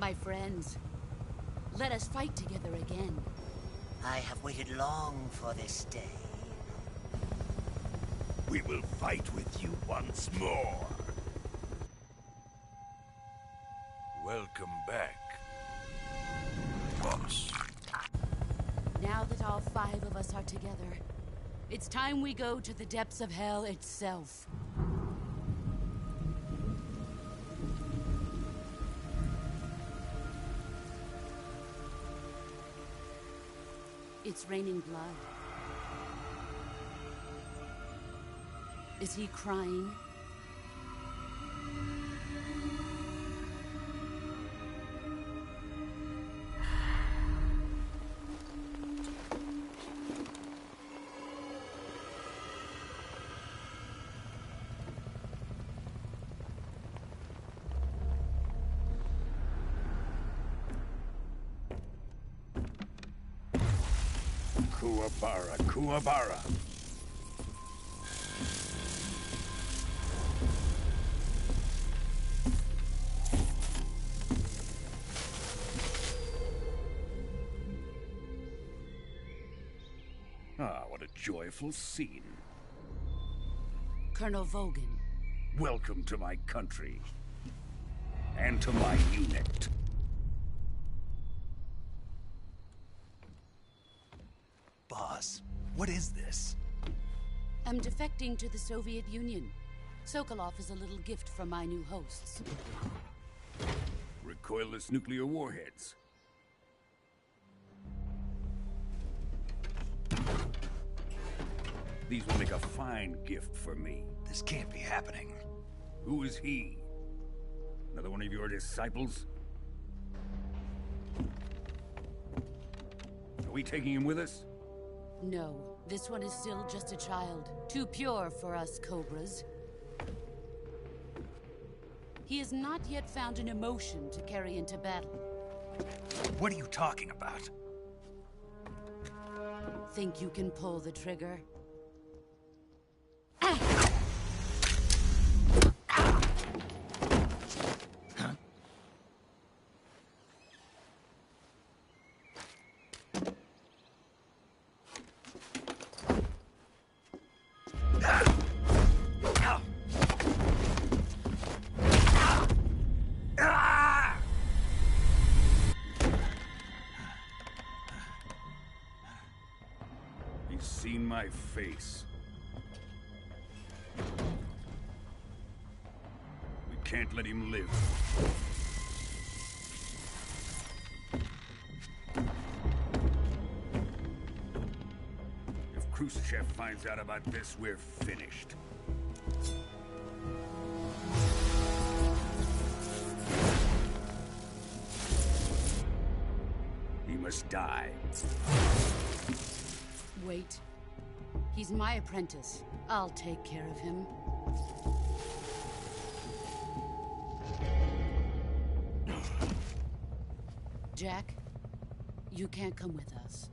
My friends, let us fight together again. I have waited long for this day. We will fight with you once more. Welcome back, boss. Now that all 5 of us are together, it's time we go to the depths of hell itself. It's raining blood. Is he crying? Kuwabara, Kuwabara. Ah, what a joyful scene. Colonel Vogan. Welcome to my country. And to my unit. Boss, what is this? I'm defecting to the Soviet Union. Sokolov is a little gift from my new hosts. Recoilless nuclear warheads. These will make a fine gift for me. This can't be happening. Who is he? Another one of your disciples? Are we taking him with us? No, this one is still just a child. Too pure for us Cobras. He has not yet found an emotion to carry into battle. What are you talking about? Think you can pull the trigger? He's seen my face. We can't let him live. If Khrushchev finds out about this, we're finished. He must die. Wait. He's my apprentice. I'll take care of him. Jack, you can't come with us.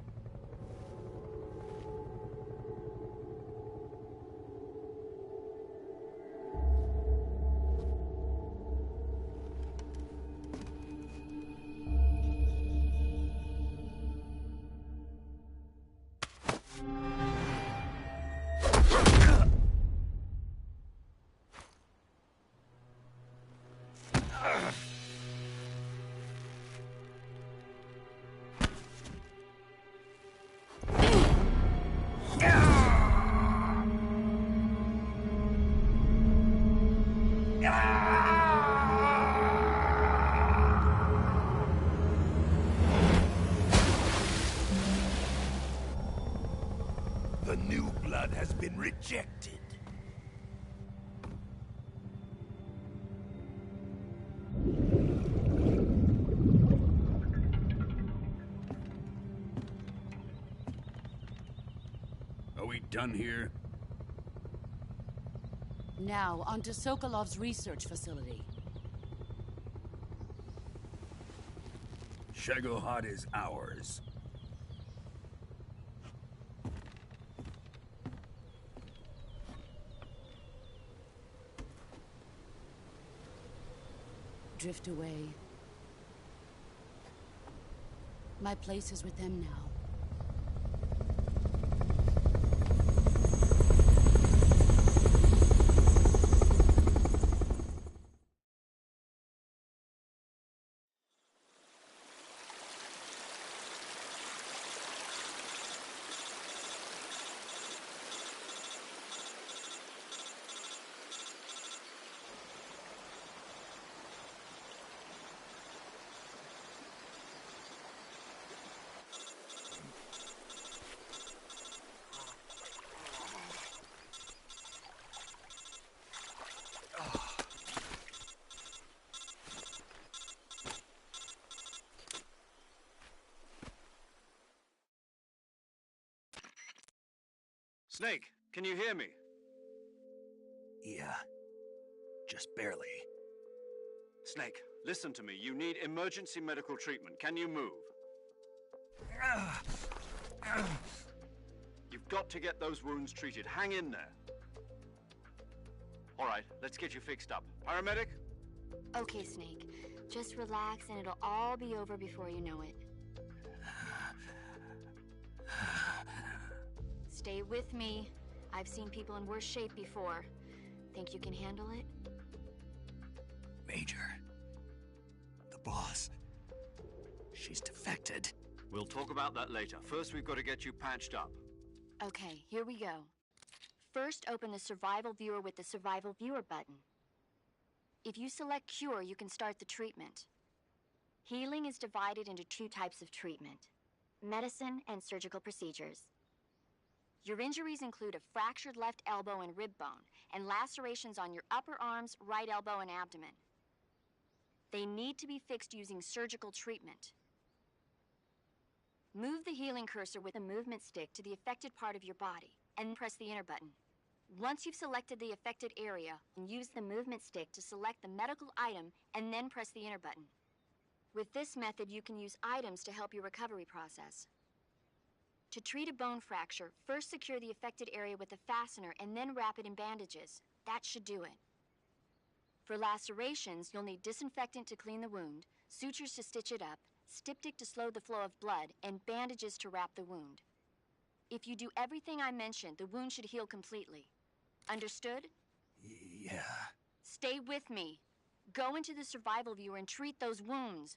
The new blood has been rejected. Are we done here? Now, onto Sokolov's research facility. Shagohod is ours. Drift away. My place is with them now. Snake, can you hear me? Yeah. Just barely. Snake, listen to me. You need emergency medical treatment. Can you move? You've got to get those wounds treated. Hang in there. All right, let's get you fixed up. Paramedic? Okay, Snake. Just relax and it'll all be over before you know it. Stay with me. I've seen people in worse shape before. Think you can handle it? Major. The boss. She's defected. We'll talk about that later. First, we've got to get you patched up. Okay, here we go. First, open the Survival Viewer with the Survival Viewer button. If you select Cure, you can start the treatment. Healing is divided into two types of treatment: medicine and surgical procedures. Your injuries include a fractured left elbow and rib bone, and lacerations on your upper arms, right elbow, and abdomen. They need to be fixed using surgical treatment. Move the healing cursor with a movement stick to the affected part of your body, and press the enter button. Once you've selected the affected area, use the movement stick to select the medical item, and then press the enter button. With this method, you can use items to help your recovery process. To treat a bone fracture, first secure the affected area with a fastener and then wrap it in bandages. That should do it. For lacerations, you'll need disinfectant to clean the wound, sutures to stitch it up, styptic to slow the flow of blood, and bandages to wrap the wound. If you do everything I mentioned, the wound should heal completely. Understood? Yeah. Stay with me. Go into the Survival Viewer and treat those wounds.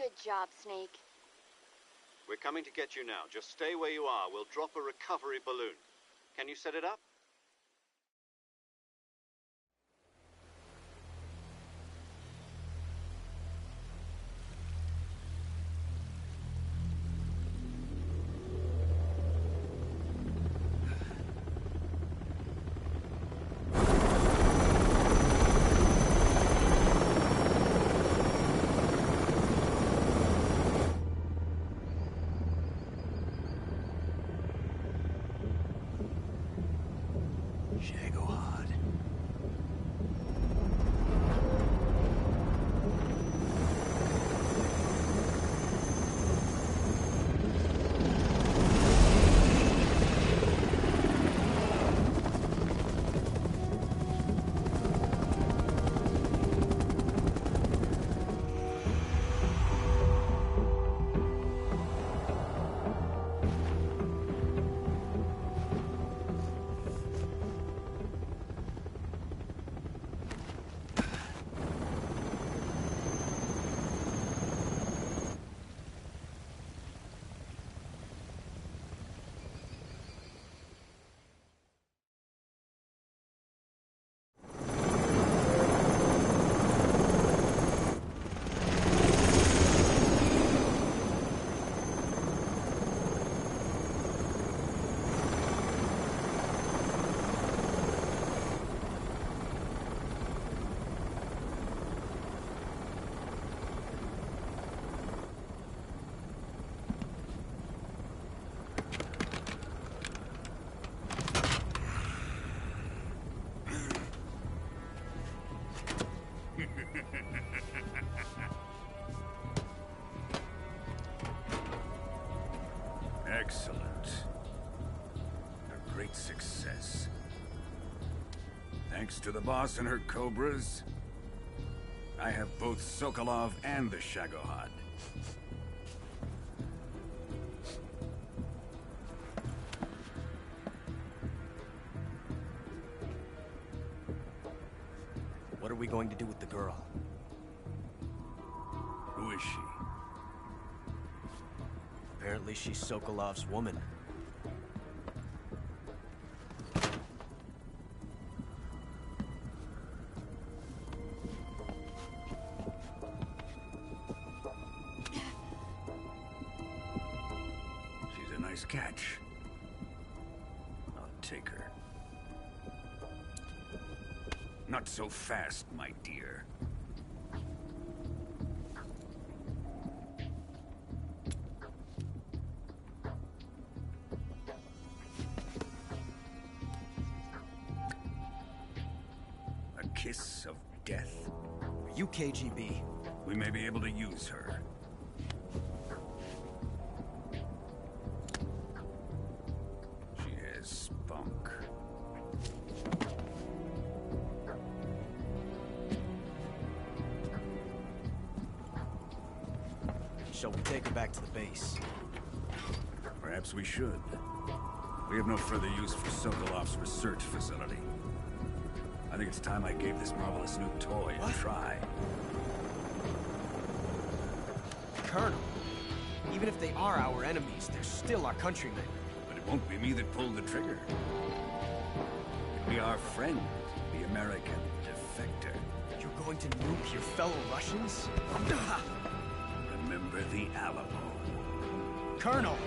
Good job, Snake. We're coming to get you now. Just stay where you are. We'll drop a recovery balloon. Can you set it up? Excellent. A great success. Thanks to the boss and her cobras, I have both Sokolov and the Shagohod. What are we going to do with the girl? Who is she? Apparently she's Sokolov's woman. She's a nice catch. I'll take her. Not so fast, my dear. Kiss of death. Are you KGB? We may be able to use her. She has spunk. Shall we take her back to the base? Perhaps we should. We have no further use for Sokolov's research facility. I think it's time I gave this marvelous new toy a try. Colonel, even if they are our enemies, they're still our countrymen. But it won't be me that pulled the trigger. It'll be our friend, the American defector. You're going to nuke your fellow Russians? Remember the Alamo. Colonel!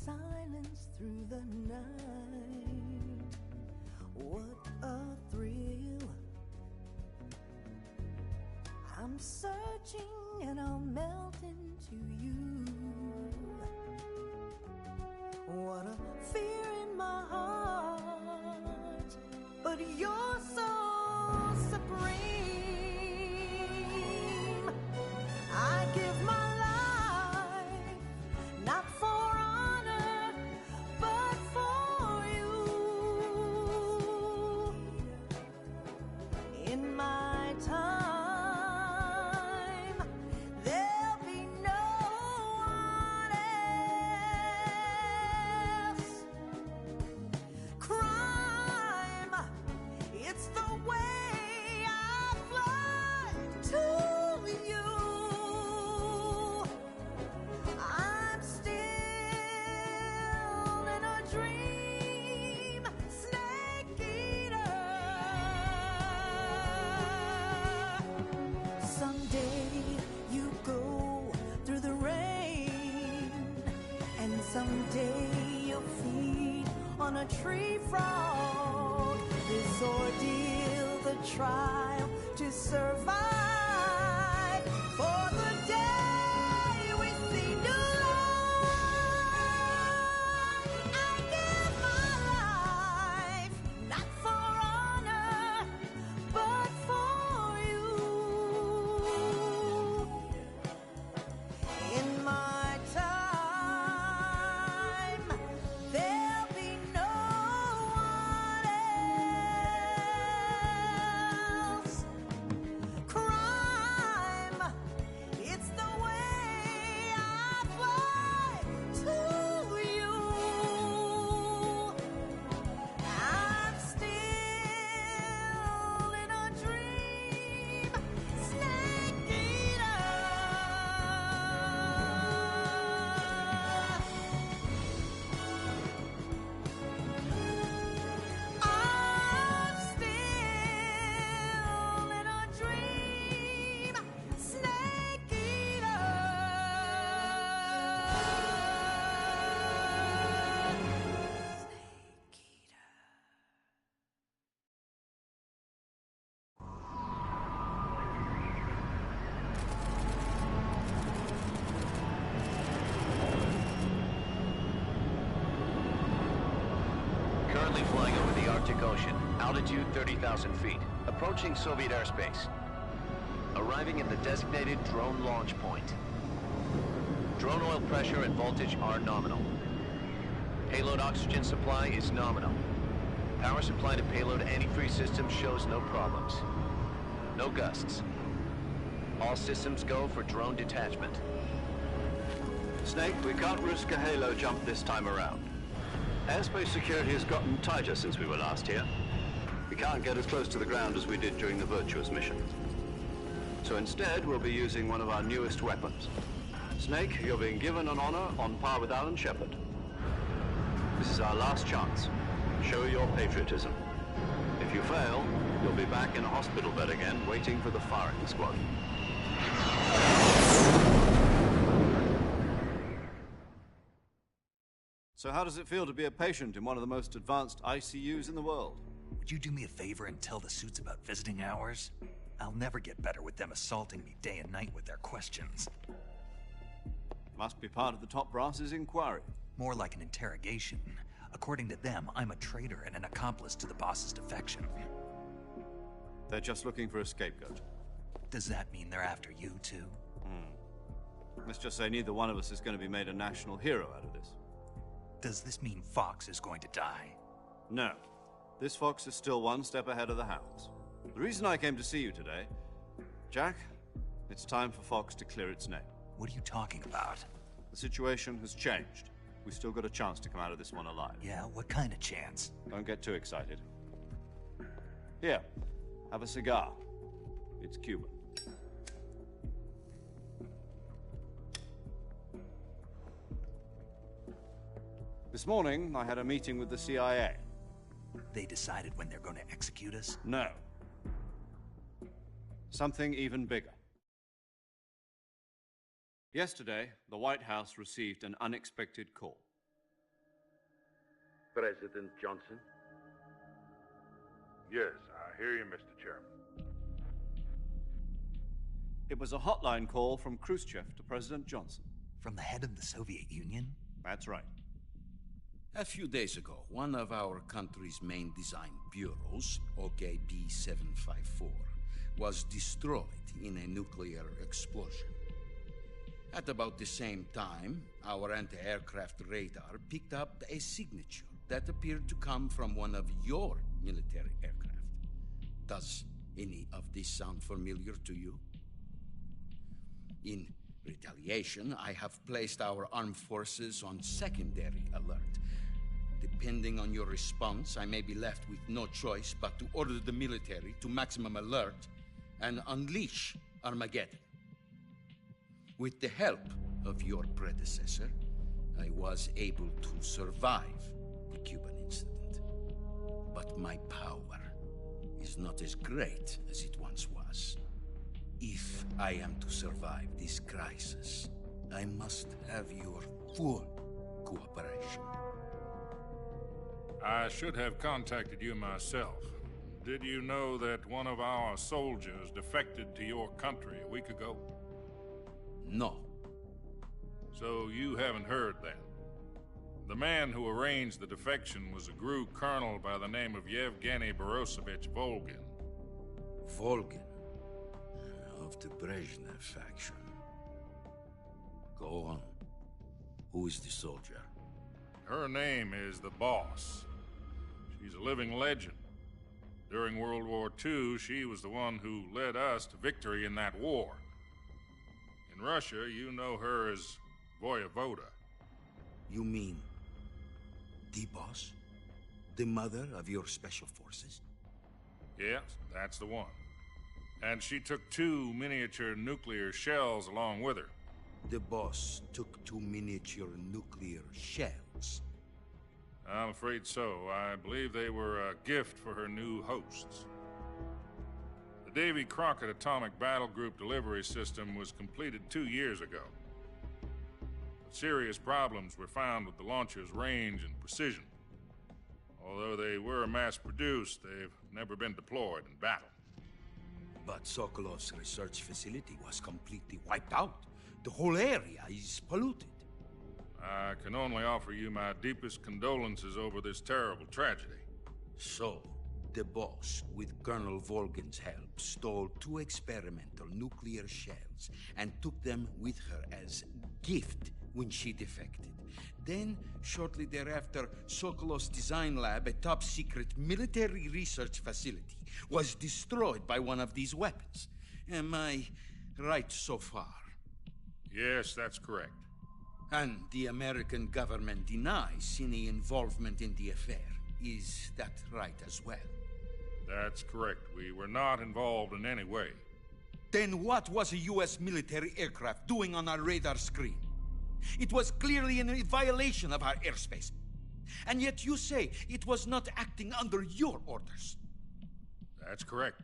silence through the night. What a thrill. I'm searching and I'll melt into you. What a fear in my heart, but you're so supreme. I give my life, not for honor, but for you. In my time, there'll be no one else. Crime, it's the way I fly to you. I'm still in a dream, snake eater. Someday you go through the rain, and someday you'll feed on a tree frog. This ordeal, the trial to survive, for the day we see new life. I give my life, not for honor, but for you. In my time, there'll be no one else. Crime, it's the way I fly to you. I'm still in a dream, snake eater. I'm still in a dream, snake eater. Currently flying over the Arctic Ocean, altitude 30,000 feet, approaching Soviet airspace. Arriving at the designated drone launch point. Drone oil pressure and voltage are nominal. Payload oxygen supply is nominal. Power supply to payload antifreeze system shows no problems. No gusts. All systems go for drone detachment. Snake, we can't risk a halo jump this time around. Airspace security has gotten tighter since we were last here. We can't get as close to the ground as we did during the Virtuous mission. So instead, we'll be using one of our newest weapons. Snake, you're being given an honor on par with Alan Shepard. This is our last chance. Show your patriotism. If you fail, you'll be back in a hospital bed again, waiting for the firing squad. So how does it feel to be a patient in one of the most advanced ICUs in the world? Would you do me a favor and tell the suits about visiting hours? I'll never get better with them assaulting me day and night with their questions. Must be part of the top brass's inquiry. More like an interrogation. According to them, I'm a traitor and an accomplice to the boss's defection. They're just looking for a scapegoat. Does that mean they're after you, too? Let's just say neither one of us is going to be made a national hero out of this. Does this mean Fox is going to die? No. This fox is still one step ahead of the hounds. The reason I came to see you today, Jack, it's time for Fox to clear its name. What are you talking about? The situation has changed. We've still got a chance to come out of this one alive. Yeah, what kind of chance? Don't get too excited. Here, have a cigar. It's Cuban. This morning, I had a meeting with the CIA. They decided when they're going to execute us? No. Something even bigger. Yesterday, the White House received an unexpected call. President Johnson? Yes, I hear you, Mr. Chairman. It was a hotline call from Khrushchev to President Johnson. From the head of the Soviet Union? That's right. A few days ago, one of our country's main design bureaus, OKB 754, was destroyed in a nuclear explosion. At about the same time, our anti-aircraft radar picked up a signature that appeared to come from one of your military aircraft. Does any of this sound familiar to you? In retaliation, I have placed our armed forces on secondary alert. Depending on your response, I may be left with no choice but to order the military to maximum alert and unleash Armageddon. With the help of your predecessor, I was able to survive the Cuban incident. But my power is not as great as it once was. If I am to survive this crisis, I must have your full cooperation. I should have contacted you myself. Did you know that one of our soldiers defected to your country a week ago? No. So you haven't heard that. The man who arranged the defection was a GRU colonel by the name of Yevgeny Borisovich Volgin. Volgin? Of the Brezhnev faction. Go on. Who is the soldier? Her name is the Boss. She's a living legend. During World War II, she was the one who led us to victory in that war. In Russia, you know her as Voyevoda. You mean the Boss? The mother of your special forces? Yes, that's the one. And she took 2 miniature nuclear shells along with her. The Boss took 2 miniature nuclear shells? I'm afraid so. I believe they were a gift for her new hosts. The Davy Crockett Atomic Battle Group delivery system was completed 2 years ago. But serious problems were found with the launcher's range and precision. Although they were mass-produced, they've never been deployed in battle. But Sokolov's research facility was completely wiped out. The whole area is polluted. I can only offer you my deepest condolences over this terrible tragedy. So, the Boss, with Colonel Volgin's help, stole 2 experimental nuclear shells and took them with her as gift when she defected. Then, shortly thereafter, Sokolov's design lab, a top-secret military research facility, was destroyed by one of these weapons. Am I right so far? Yes, that's correct. And the American government denies any involvement in the affair. Is that right as well? That's correct. We were not involved in any way. Then what was a U.S. military aircraft doing on our radar screen? It was clearly in a violation of our airspace. And yet you say it was not acting under your orders. That's correct.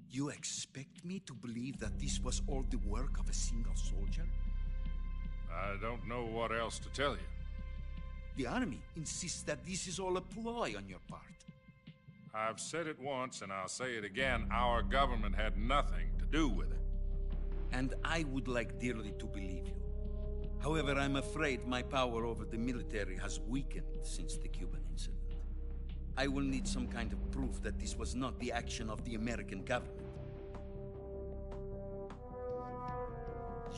You expect me to believe that this was all the work of a single soldier? I don't know what else to tell you. The Army insists that this is all a ploy on your part. I've said it once, and I'll say it again. Our government had nothing to do with it. And I would like dearly to believe you. However, I'm afraid my power over the military has weakened since the Cuban incident. I will need some kind of proof that this was not the action of the American government.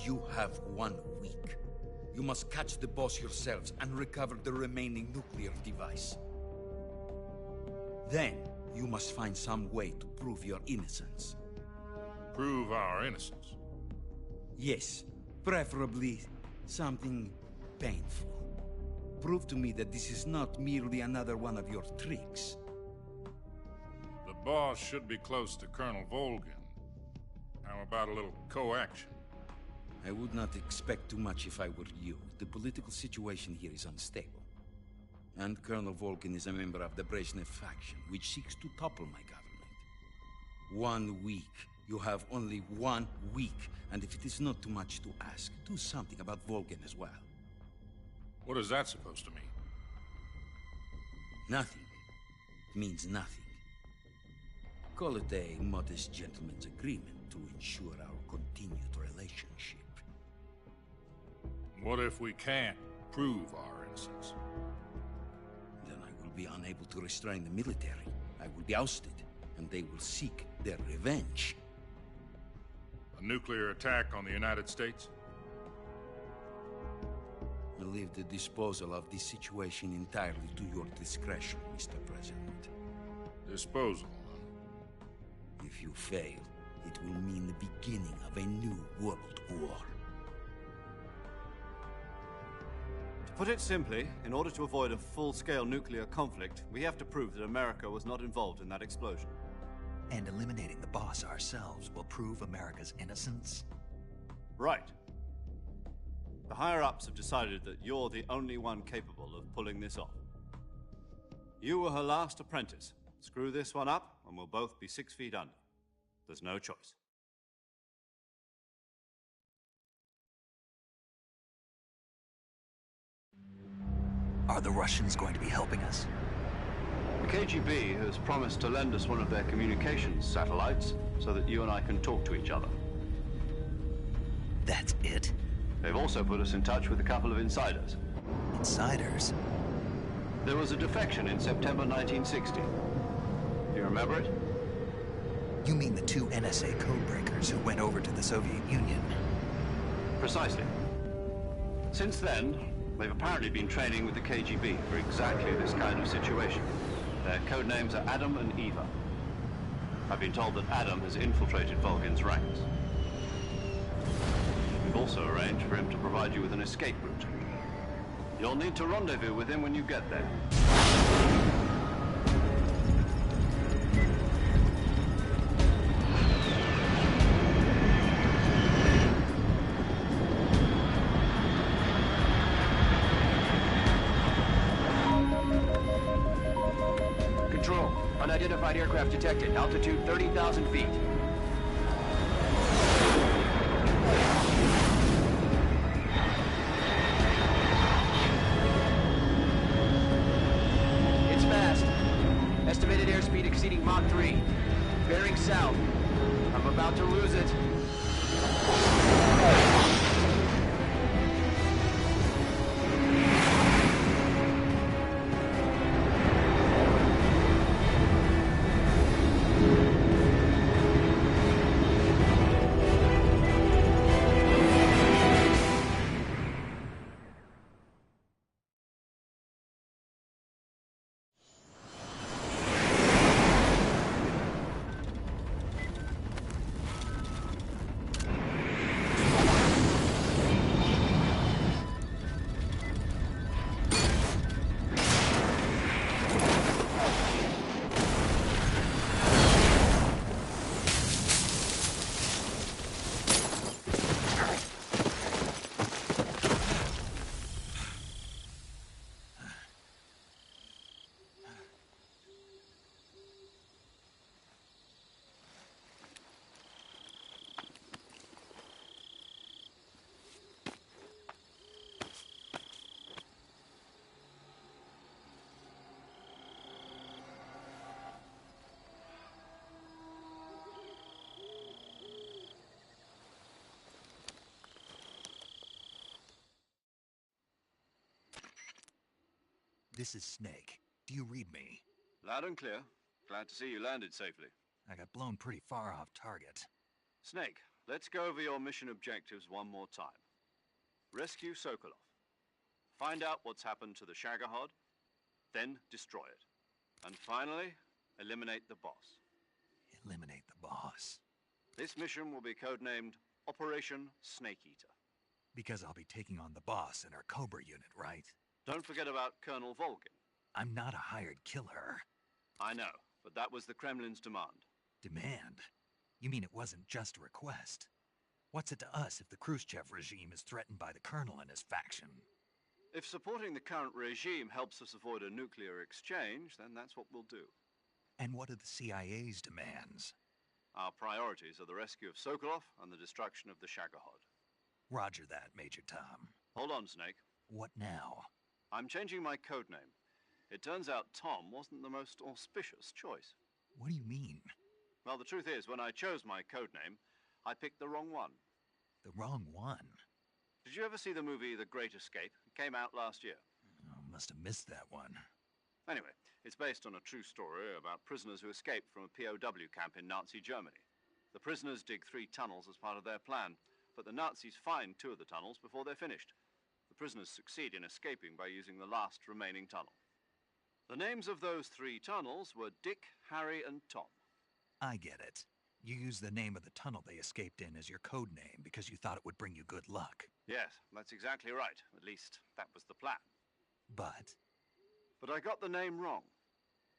You have 1 week. You must catch the Boss yourselves and recover the remaining nuclear device. Then, you must find some way to prove your innocence. Prove our innocence? Yes, preferably something painful. Prove to me that this is not merely another one of your tricks. The Boss should be close to Colonel Volgin. How about a little co-action? I would not expect too much if I were you. The political situation here is unstable. And Colonel Volgin is a member of the Brezhnev faction, which seeks to topple my government. 1 week. You have only 1 week. And if it is not too much to ask, do something about Volgin as well. What is that supposed to mean? Nothing means nothing. Call it a modest gentleman's agreement to ensure our continued relationship. What if we can't prove our innocence? Then I will be unable to restrain the military. I will be ousted, and they will seek their revenge. A nuclear attack on the United States? I leave the disposal of this situation entirely to your discretion, Mr. President. Disposal? If you fail, it will mean the beginning of a new world war. To put it simply, in order to avoid a full-scale nuclear conflict, we have to prove that America was not involved in that explosion. And eliminating the boss ourselves will prove America's innocence? Right. The higher-ups have decided that you're the only one capable of pulling this off. You were her last apprentice. Screw this one up, and we'll both be 6 feet under. There's no choice. Are the Russians going to be helping us? The KGB has promised to lend us one of their communications satellites so that you and I can talk to each other. That's it? They've also put us in touch with a couple of insiders. Insiders? There was a defection in September 1960. Do you remember it? You mean the 2 NSA codebreakers who went over to the Soviet Union? Precisely. Since then, they've apparently been training with the KGB for exactly this kind of situation. Their code names are Adam and Eva. I've been told that Adam has infiltrated Volgin's ranks. We've also arranged for him to provide you with an escape route. You'll need to rendezvous with him when you get there. Control, unidentified aircraft detected. Altitude 30,000 feet. It's fast. Estimated airspeed exceeding Mach 3. Bearing south. I'm about to lose it. This is Snake. Do you read me? Loud and clear. Glad to see you landed safely. I got blown pretty far off target. Snake, let's go over your mission objectives one more time. Rescue Sokolov. Find out what's happened to the Shagohod, then destroy it. And finally, eliminate the boss. Eliminate the boss? This mission will be codenamed Operation Snake Eater. Because I'll be taking on the boss in our Cobra unit, right? Don't forget about Colonel Volgin. I'm not a hired killer. I know, but that was the Kremlin's demand. Demand? You mean it wasn't just a request? What's it to us if the Khrushchev regime is threatened by the Colonel and his faction? If supporting the current regime helps us avoid a nuclear exchange, then that's what we'll do. And what are the CIA's demands? Our priorities are the rescue of Sokolov and the destruction of the Shagohod. Roger that, Major Tom. Hold on, Snake. What now? I'm changing my code name. It turns out Tom wasn't the most auspicious choice. What do you mean? Well, the truth is, when I chose my codename, I picked the wrong one. The wrong one? Did you ever see the movie The Great Escape? It came out last year. Oh, must have missed that one. Anyway, it's based on a true story about prisoners who escaped from a POW camp in Nazi Germany. The prisoners dig 3 tunnels as part of their plan, but the Nazis find 2 of the tunnels before they're finished. The prisoners succeed in escaping by using the last remaining tunnel. The names of those 3 tunnels were Dick, Harry, and Tom. I get it. You used the name of the tunnel they escaped in as your code name because you thought it would bring you good luck. Yes, that's exactly right. At least, that was the plan. But I got the name wrong.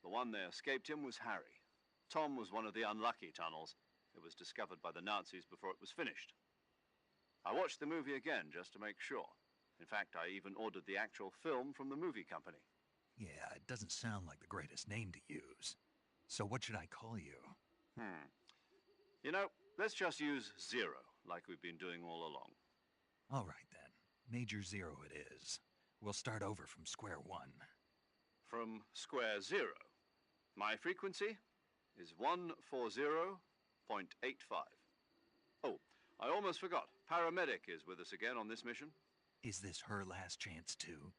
The one they escaped in was Harry. Tom was one of the unlucky tunnels. It was discovered by the Nazis before it was finished. I watched the movie again just to make sure. In fact, I even ordered the actual film from the movie company. yeah, it doesn't sound like the greatest name to use. So what should I call you? You know, let's just use Zero, like we've been doing all along. All right, then. Major Zero it is. We'll start over from square one. From square 0. My frequency is 140.85. Oh, I almost forgot. Paramedic is with us again on this mission. Is this her last chance, too?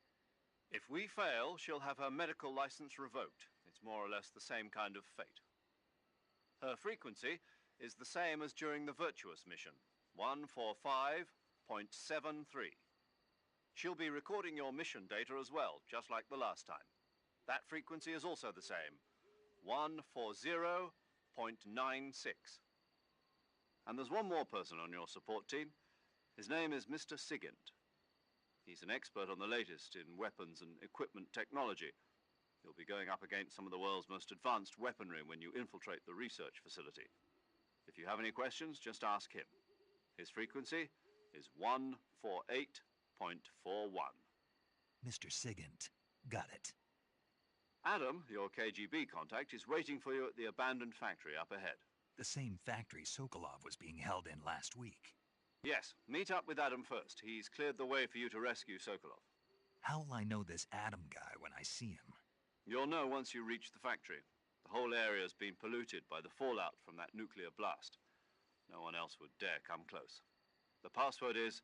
If we fail, she'll have her medical license revoked. It's more or less the same kind of fate. Her frequency is the same as during the Virtuous mission, 145.73. She'll be recording your mission data as well, just like the last time. That frequency is also the same, 140.96. And there's one more person on your support team. His name is Mr. Sigint. He's an expert on the latest in weapons and equipment technology. You'll be going up against some of the world's most advanced weaponry when you infiltrate the research facility. If you have any questions, just ask him. His frequency is 148.41. Mr. Sigint. Got it. Adam, your KGB contact, is waiting for you at the abandoned factory up ahead. The same factory Sokolov was being held in last week. Yes, meet up with Adam first. He's cleared the way for you to rescue Sokolov. How will I know this Adam guy when I see him? You'll know once you reach the factory. The whole area's been polluted by the fallout from that nuclear blast. No one else would dare come close. The password is,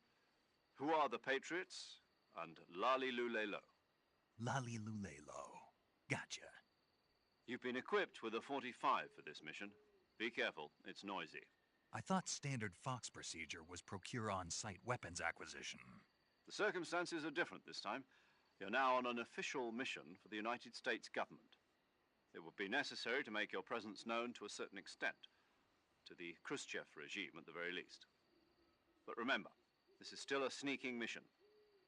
"Who are the Patriots?" and Lali Lule Lo. Lali Lule Lo. Gotcha. You've been equipped with a 45 for this mission. Be careful, it's noisy. I thought standard Fox procedure was procure on-site weapons acquisition. The circumstances are different this time. You're now on an official mission for the United States government. It would be necessary to make your presence known to a certain extent, to the Khrushchev regime at the very least. But remember, this is still a sneaking mission.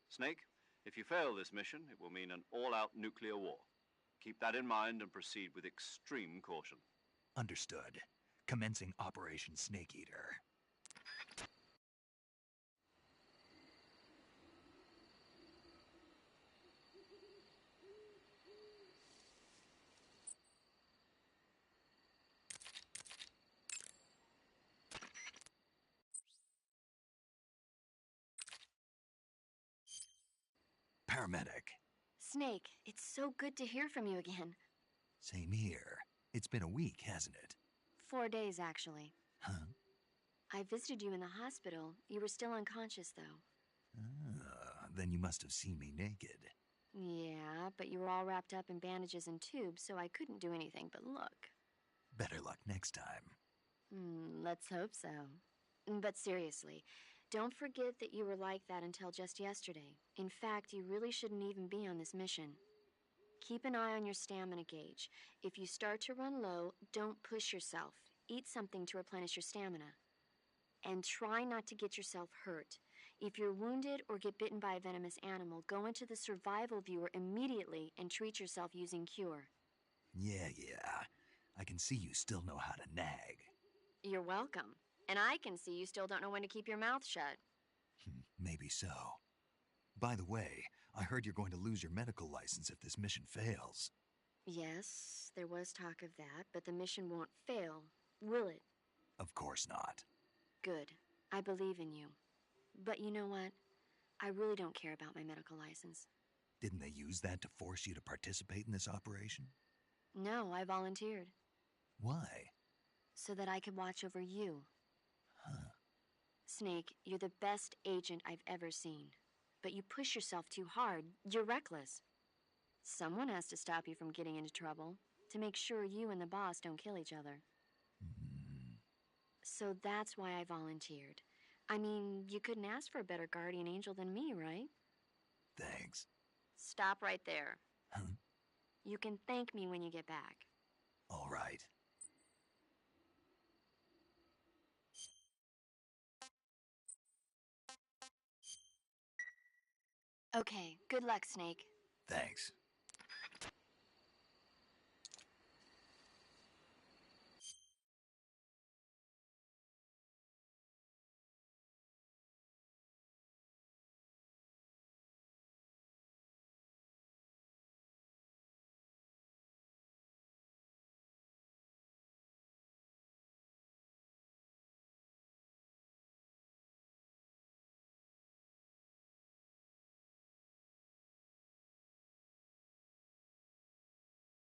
Snake, if you fail this mission, it will mean an all-out nuclear war. Keep that in mind and proceed with extreme caution. Understood. Commencing Operation Snake Eater. Paramedic. Snake, it's so good to hear from you again. Same here. It's been a week, hasn't it? 4 days, actually. Huh? I visited you in the hospital. You were still unconscious, though. Then you must have seen me naked. Yeah, but you were all wrapped up in bandages and tubes, so I couldn't do anything but look. Better luck next time. Let's hope so. But seriously, don't forget that you were like that until just yesterday. In fact, you really shouldn't even be on this mission. Keep an eye on your stamina gauge. If you start to run low, don't push yourself. Eat something to replenish your stamina. And try not to get yourself hurt. If you're wounded or get bitten by a venomous animal, go into the survival viewer immediately and treat yourself using Cure. Yeah. I can see you still know how to nag. You're welcome. And I can see you still don't know when to keep your mouth shut. Maybe so. By the way, I heard you're going to lose your medical license if this mission fails. Yes, there was talk of that, but the mission won't fail, will it? Of course not. Good. I believe in you. But you know what? I really don't care about my medical license. Didn't they use that to force you to participate in this operation? No, I volunteered. Why? So that I could watch over you. Huh. Snake, you're the best agent I've ever seen. But you push yourself too hard. You're reckless. Someone has to stop you from getting into trouble, to make sure you and the boss don't kill each other. So that's why I volunteered. I mean, you couldn't ask for a better guardian angel than me, right? Thanks. Stop right there. Huh? You can thank me when you get back. All right. Okay, good luck, Snake. Thanks.